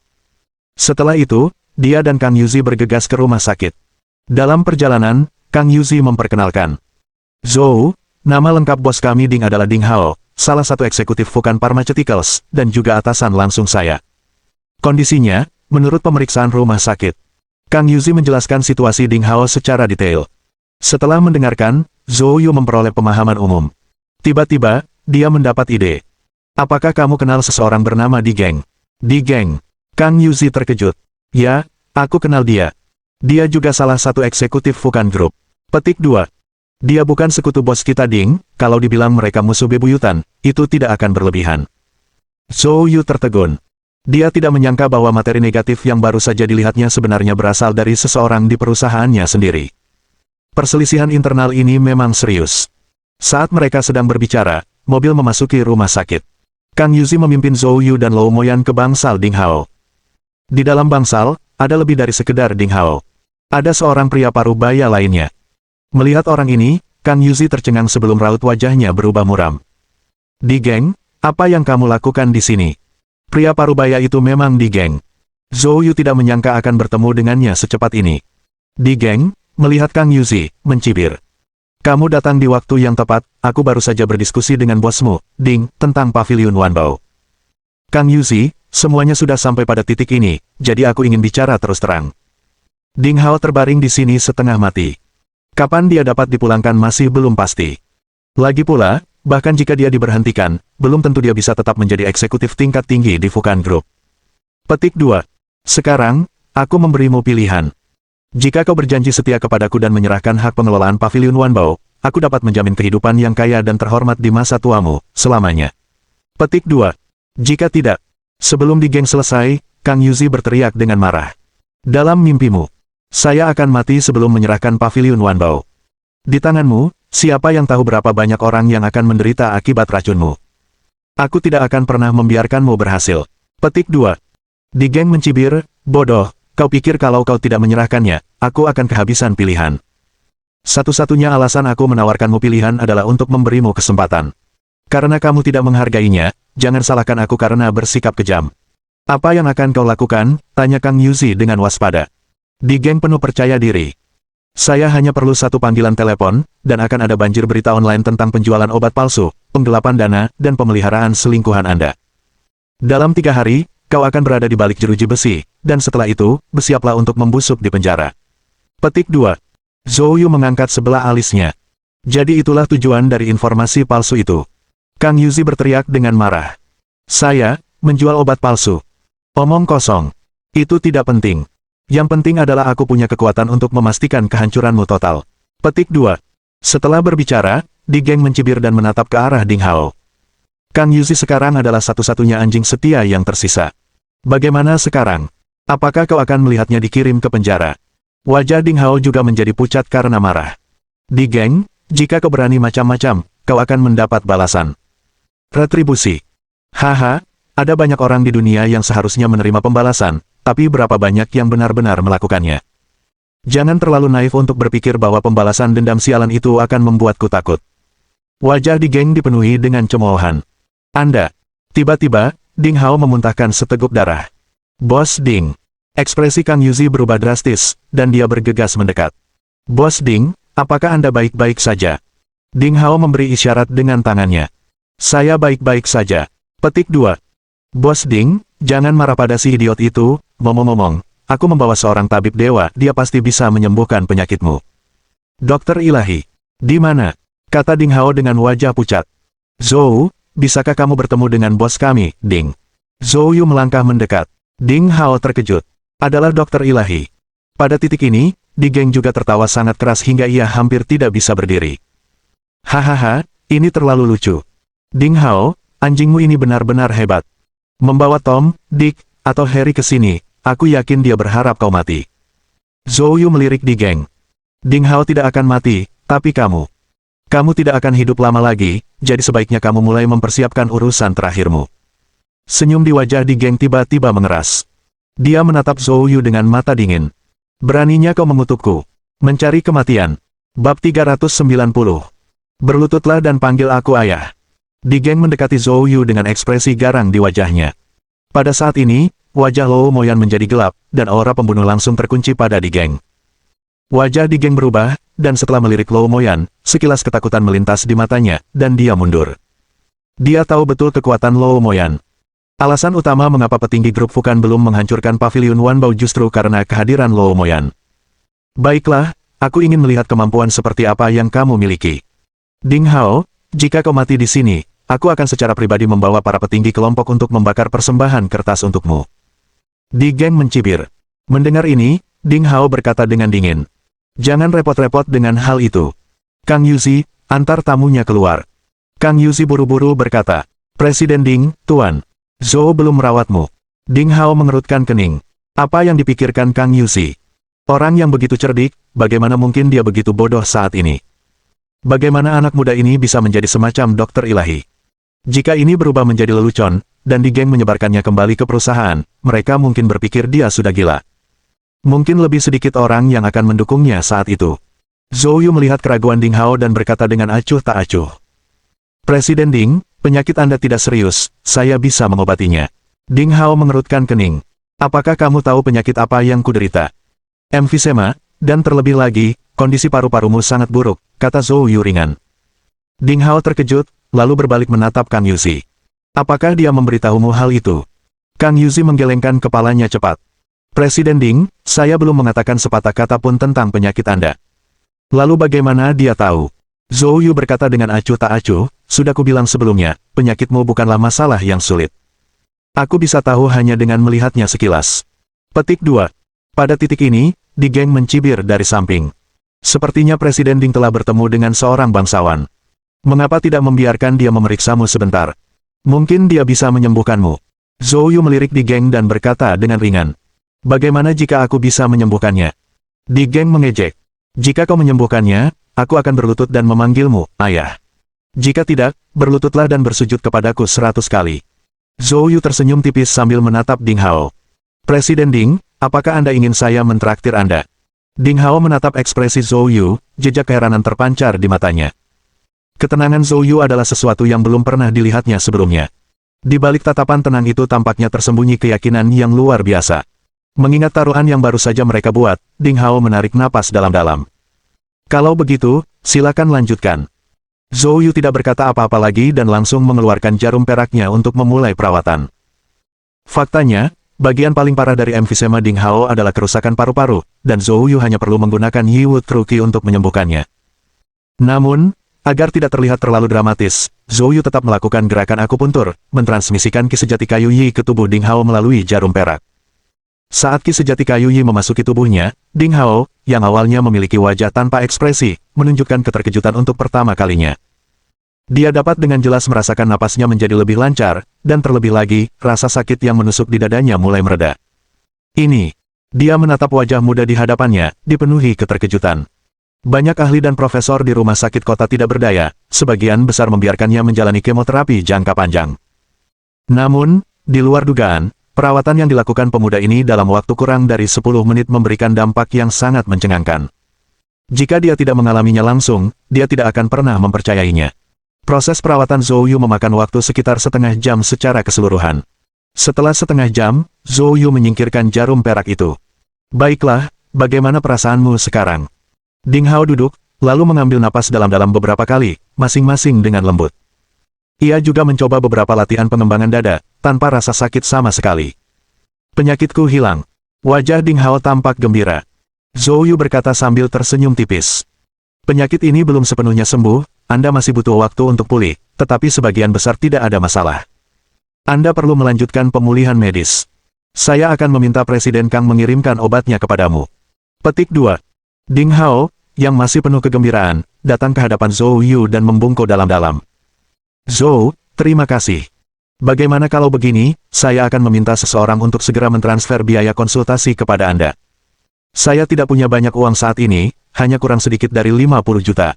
Setelah itu, dia dan Kang Yuzi bergegas ke rumah sakit. Dalam perjalanan, Kang Yuzi memperkenalkan. Zhou, nama lengkap bos kami Ding adalah Ding Hao, salah satu eksekutif Fukan Pharmaceuticals, dan juga atasan langsung saya. Kondisinya, menurut pemeriksaan rumah sakit. Kang Yuzi menjelaskan situasi Ding Hao secara detail. Setelah mendengarkan, Zhou Yu memperoleh pemahaman umum. Tiba-tiba, dia mendapat ide. Apakah kamu kenal seseorang bernama Di Geng? Di Geng. Kang Yuzi terkejut. Ya, aku kenal dia. Dia juga salah satu eksekutif Fukan Group. Petik 2. Dia bukan sekutu bos kita Ding, kalau dibilang mereka musuh bebuyutan, itu tidak akan berlebihan. Zhou Yu tertegun. Dia tidak menyangka bahwa materi negatif yang baru saja dilihatnya sebenarnya berasal dari seseorang di perusahaannya sendiri. Perselisihan internal ini memang serius. Saat mereka sedang berbicara, mobil memasuki rumah sakit. Kang Yuzi memimpin Zhou Yu dan Lou Moyan ke bangsal Ding Hao. Di dalam bangsal, ada lebih dari sekedar Ding Hao. Ada seorang pria parubaya lainnya. Melihat orang ini, Kang Yuzi tercengang sebelum raut wajahnya berubah muram. Di Geng, apa yang kamu lakukan di sini? Pria parubaya itu memang Di Geng. Zhou Yu tidak menyangka akan bertemu dengannya secepat ini. Di Geng, melihat Kang Yuzi, mencibir. Kamu datang di waktu yang tepat, aku baru saja berdiskusi dengan bosmu, Ding, tentang Pavilion Wanbao. Kang Yuzi, semuanya sudah sampai pada titik ini, jadi aku ingin bicara terus terang. Ding Hao terbaring di sini setengah mati. Kapan dia dapat dipulangkan masih belum pasti. Lagi pula, bahkan jika dia diberhentikan, belum tentu dia bisa tetap menjadi eksekutif tingkat tinggi di Fukan Group. Petik 2. Sekarang, aku memberimu pilihan. Jika kau berjanji setia kepadaku dan menyerahkan hak pengelolaan Pavilion Wanbao, aku dapat menjamin kehidupan yang kaya dan terhormat di masa tuamu, selamanya. Petik 2. Jika tidak, sebelum Di Geng selesai, Kang Yuzi berteriak dengan marah. Dalam mimpimu, saya akan mati sebelum menyerahkan Pavilion Wanbao. Di tanganmu, siapa yang tahu berapa banyak orang yang akan menderita akibat racunmu? Aku tidak akan pernah membiarkanmu berhasil. Petik 2. Di Geng mencibir, bodoh, kau pikir kalau kau tidak menyerahkannya, aku akan kehabisan pilihan. Satu-satunya alasan aku menawarkanmu pilihan adalah untuk memberimu kesempatan. Karena kamu tidak menghargainya, jangan salahkan aku karena bersikap kejam. Apa yang akan kau lakukan? Tanya Kang Yuzi dengan waspada. Di Geng penuh percaya diri. Saya hanya perlu satu panggilan telepon, dan akan ada banjir berita online tentang penjualan obat palsu, penggelapan dana, dan pemeliharaan selingkuhan Anda. Dalam 3 hari, kau akan berada di balik jeruji besi, dan setelah itu, bersiaplah untuk membusuk di penjara. Petik 2. Zhou Yu mengangkat sebelah alisnya. Jadi itulah tujuan dari informasi palsu itu. Kang Yuzi berteriak dengan marah. Saya, menjual obat palsu. Omong kosong. Itu tidak penting. Yang penting adalah aku punya kekuatan untuk memastikan kehancuranmu total. Petik 2. Setelah berbicara, Di Geng mencibir dan menatap ke arah Ding Hao. Kang Yuzi sekarang adalah satu-satunya anjing setia yang tersisa. Bagaimana sekarang? Apakah kau akan melihatnya dikirim ke penjara? Wajah Ding Hao juga menjadi pucat karena marah. Di Geng, jika kau berani macam-macam, kau akan mendapat balasan. Retribusi. Haha, ada banyak orang di dunia yang seharusnya menerima pembalasan, tapi berapa banyak yang benar-benar melakukannya? Jangan terlalu naif untuk berpikir bahwa pembalasan dendam sialan itu akan membuatku takut. Wajah Di Geng dipenuhi dengan cemoohan. Anda. Tiba-tiba, Ding Hao memuntahkan seteguk darah. Bos Ding. Ekspresi Kang Yuzi berubah drastis, dan dia bergegas mendekat. Bos Ding, apakah Anda baik-baik saja? Ding Hao memberi isyarat dengan tangannya. Saya baik-baik saja. Petik 2. Bos Ding, jangan marah pada si idiot itu, ngomong-ngomong, aku membawa seorang tabib dewa, dia pasti bisa menyembuhkan penyakitmu. Dokter ilahi. Di mana? Kata Ding Hao dengan wajah pucat. Zhou, bisakah kamu bertemu dengan bos kami, Ding? Zhou Yu melangkah mendekat. Ding Hao terkejut. Adalah dokter ilahi. Pada titik ini, Di Geng juga tertawa sangat keras hingga ia hampir tidak bisa berdiri. Hahaha, ini terlalu lucu. Ding Hao, anjingmu ini benar-benar hebat. Membawa Tom, Dick, atau Harry ke sini, aku yakin dia berharap kau mati. Zhou Yu melirik Di Geng. Ding Hao tidak akan mati, tapi kamu. Kamu tidak akan hidup lama lagi, jadi sebaiknya kamu mulai mempersiapkan urusan terakhirmu. Senyum di wajah Di Geng tiba-tiba mengeras. Dia menatap Zhou Yu dengan mata dingin. Beraninya kau mengutukku. Mencari kematian. Bab 390. Berlututlah dan panggil aku ayah. Di Geng mendekati Zhou Yu dengan ekspresi garang di wajahnya. Pada saat ini, wajah Luo Moyan menjadi gelap, dan aura pembunuh langsung terkunci pada Di Geng. Wajah Di Geng berubah, dan setelah melirik Luo Moyan, sekilas ketakutan melintas di matanya, dan dia mundur. Dia tahu betul kekuatan Luo Moyan. Alasan utama mengapa petinggi grup Fukan belum menghancurkan Pavilion Wanbao justru karena kehadiran Luo Moyan. Baiklah, aku ingin melihat kemampuan seperti apa yang kamu miliki. Ding Hao, jika kau mati di sini, aku akan secara pribadi membawa para petinggi kelompok untuk membakar persembahan kertas untukmu. Di Geng mencibir. Mendengar ini, Ding Hao berkata dengan dingin. Jangan repot-repot dengan hal itu. Kang Yuzi, antar tamunya keluar. Kang Yuzi buru-buru berkata. Presiden Ding, Tuan. Zhou belum merawatmu. Ding Hao mengerutkan kening. Apa yang dipikirkan Kang Yuzi? Orang yang begitu cerdik, bagaimana mungkin dia begitu bodoh saat ini? Bagaimana anak muda ini bisa menjadi semacam dokter ilahi? Jika ini berubah menjadi lelucon, dan Di Geng menyebarkannya kembali ke perusahaan, mereka mungkin berpikir dia sudah gila. Mungkin lebih sedikit orang yang akan mendukungnya saat itu. Zhou Yu melihat keraguan Ding Hao dan berkata dengan acuh tak acuh. Presiden Ding, penyakit Anda tidak serius, saya bisa mengobatinya. Ding Hao mengerutkan kening. Apakah kamu tahu penyakit apa yang kuderita? Emfisema, dan terlebih lagi, kondisi paru-parumu sangat buruk, kata Zhou Yu ringan. Ding Hao terkejut, lalu berbalik menatap Kang Yuzi. Apakah dia memberitahumu hal itu? Kang Yuzi menggelengkan kepalanya cepat. Presiden Ding, saya belum mengatakan sepatah kata pun tentang penyakit Anda. Lalu bagaimana dia tahu? Zhou Yu berkata dengan acuh tak acuh, sudah kubilang sebelumnya, penyakitmu bukanlah masalah yang sulit. Aku bisa tahu hanya dengan melihatnya sekilas. Petik 2. Pada titik ini, Di Geng mencibir dari samping. Sepertinya Presiden Ding telah bertemu dengan seorang bangsawan. Mengapa tidak membiarkan dia memeriksamu sebentar? Mungkin dia bisa menyembuhkanmu. Zhou Yu melirik Di Geng dan berkata dengan ringan. Bagaimana jika aku bisa menyembuhkannya? Di Geng mengejek. Jika kau menyembuhkannya, aku akan berlutut dan memanggilmu, ayah. Jika tidak, berlututlah dan bersujud kepadaku 100 kali. Zhou Yu tersenyum tipis sambil menatap Ding Hao. Presiden Ding, apakah Anda ingin saya mentraktir Anda? Ding Hao menatap ekspresi Zhou Yu, jejak keheranan terpancar di matanya. Ketenangan Zhou Yu adalah sesuatu yang belum pernah dilihatnya sebelumnya. Di balik tatapan tenang itu tampaknya tersembunyi keyakinan yang luar biasa. Mengingat taruhan yang baru saja mereka buat, Ding Hao menarik napas dalam-dalam. Kalau begitu, silakan lanjutkan. Zhou Yu tidak berkata apa-apa lagi dan langsung mengeluarkan jarum peraknya untuk memulai perawatan. Faktanya, bagian paling parah dari emfisema Ding Hao adalah kerusakan paru-paru, dan Zhou Yu hanya perlu menggunakan Yiwu Truki untuk menyembuhkannya. Namun, agar tidak terlihat terlalu dramatis, Zhou Yu tetap melakukan gerakan akupuntur, mentransmisikan ki sejati kayu Yi ke tubuh Ding Hao melalui jarum perak. Saat ki sejati kayu Yi memasuki tubuhnya, Ding Hao, yang awalnya memiliki wajah tanpa ekspresi, menunjukkan keterkejutan untuk pertama kalinya. Dia dapat dengan jelas merasakan napasnya menjadi lebih lancar, dan terlebih lagi, rasa sakit yang menusuk di dadanya mulai mereda. Dia menatap wajah muda di hadapannya, dipenuhi keterkejutan. Banyak ahli dan profesor di rumah sakit kota tidak berdaya, sebagian besar membiarkannya menjalani kemoterapi jangka panjang. Namun, di luar dugaan, perawatan yang dilakukan pemuda ini dalam waktu kurang dari 10 menit memberikan dampak yang sangat mencengangkan. Jika dia tidak mengalaminya langsung, dia tidak akan pernah mempercayainya. Proses perawatan Zhou Yu memakan waktu sekitar setengah jam secara keseluruhan. Setelah setengah jam, Zhou Yu menyingkirkan jarum perak itu. Baiklah, bagaimana perasaanmu sekarang? Ding Hao duduk, lalu mengambil napas dalam-dalam beberapa kali, masing-masing dengan lembut. Ia juga mencoba beberapa latihan pengembangan dada, tanpa rasa sakit sama sekali. Penyakitku hilang. Wajah Ding Hao tampak gembira. Zhou Yu berkata sambil tersenyum tipis. Penyakit ini belum sepenuhnya sembuh, Anda masih butuh waktu untuk pulih, tetapi sebagian besar tidak ada masalah. Anda perlu melanjutkan pemulihan medis. Saya akan meminta Presiden Kang mengirimkan obatnya kepadamu. Petik 2. Ding Hao, yang masih penuh kegembiraan, datang ke hadapan Zhou Yu dan membungkuk dalam-dalam. Zhou, terima kasih. Bagaimana kalau begini, saya akan meminta seseorang untuk segera mentransfer biaya konsultasi kepada Anda. Saya tidak punya banyak uang saat ini, hanya kurang sedikit dari 50 juta.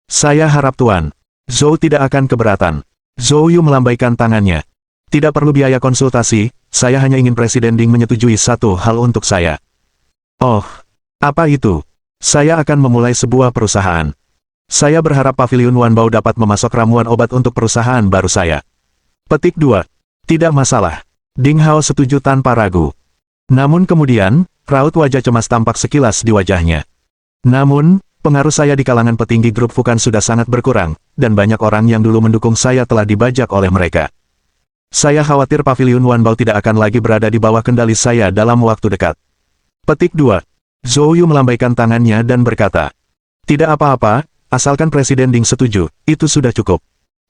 Saya harap Tuan Zhou tidak akan keberatan. Zhou Yu melambaikan tangannya. Tidak perlu biaya konsultasi, saya hanya ingin Presiden Ding menyetujui satu hal untuk saya. Oh, apa itu? Saya akan memulai sebuah perusahaan. Saya berharap Paviliun Wanbao dapat memasok ramuan obat untuk perusahaan baru saya. Petik 2. Tidak masalah. Ding Hao setuju tanpa ragu. Namun kemudian, raut wajah cemas tampak sekilas di wajahnya. Namun, pengaruh saya di kalangan petinggi grup Fukan sudah sangat berkurang, dan banyak orang yang dulu mendukung saya telah dibajak oleh mereka. Saya khawatir Paviliun Wanbao tidak akan lagi berada di bawah kendali saya dalam waktu dekat. Petik 2. Zhou Yu melambaikan tangannya dan berkata, tidak apa-apa, asalkan Presiden Ding setuju, itu sudah cukup.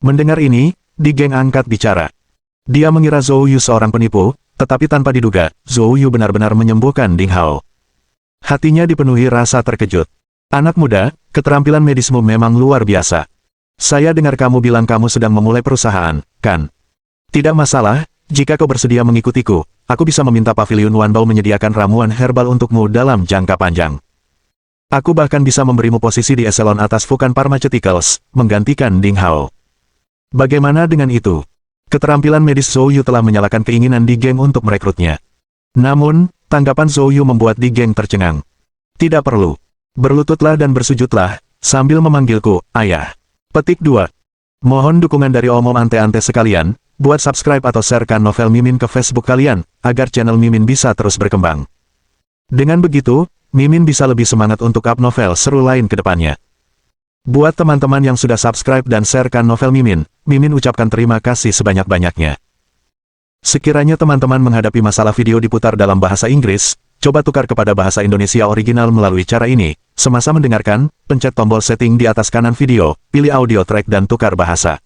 Mendengar ini, Di Geng angkat bicara. Dia mengira Zhou Yu seorang penipu, tetapi tanpa diduga, Zhou Yu benar-benar menyembuhkan Ding Hao. Hatinya dipenuhi rasa terkejut. Anak muda, keterampilan medismu memang luar biasa. Saya dengar kamu bilang kamu sedang memulai perusahaan, kan? Tidak masalah, jika kau bersedia mengikutiku, aku bisa meminta Paviliun Wanbao menyediakan ramuan herbal untukmu dalam jangka panjang. Aku bahkan bisa memberimu posisi di eselon atas Fukan Pharmaceuticals, menggantikan Ding Hao. Bagaimana dengan itu? Keterampilan medis Zhou Yu telah menyalakan keinginan Di Geng untuk merekrutnya. Namun, tanggapan Zhou Yu membuat Di Geng tercengang. Tidak perlu. Berlututlah dan bersujudlah, sambil memanggilku, ayah. Petik 2. Mohon dukungan dari omom ante-ante sekalian, buat subscribe atau sharekan novel Mimin ke Facebook kalian, agar channel Mimin bisa terus berkembang. Dengan begitu, Mimin bisa lebih semangat untuk up novel seru lain ke depannya. Buat teman-teman yang sudah subscribe dan sharekan novel Mimin, Mimin ucapkan terima kasih sebanyak-banyaknya. Sekiranya teman-teman menghadapi masalah video diputar dalam bahasa Inggris, coba tukar kepada bahasa Indonesia original melalui cara ini. Semasa mendengarkan, pencet tombol setting di atas kanan video, pilih audio track dan tukar bahasa.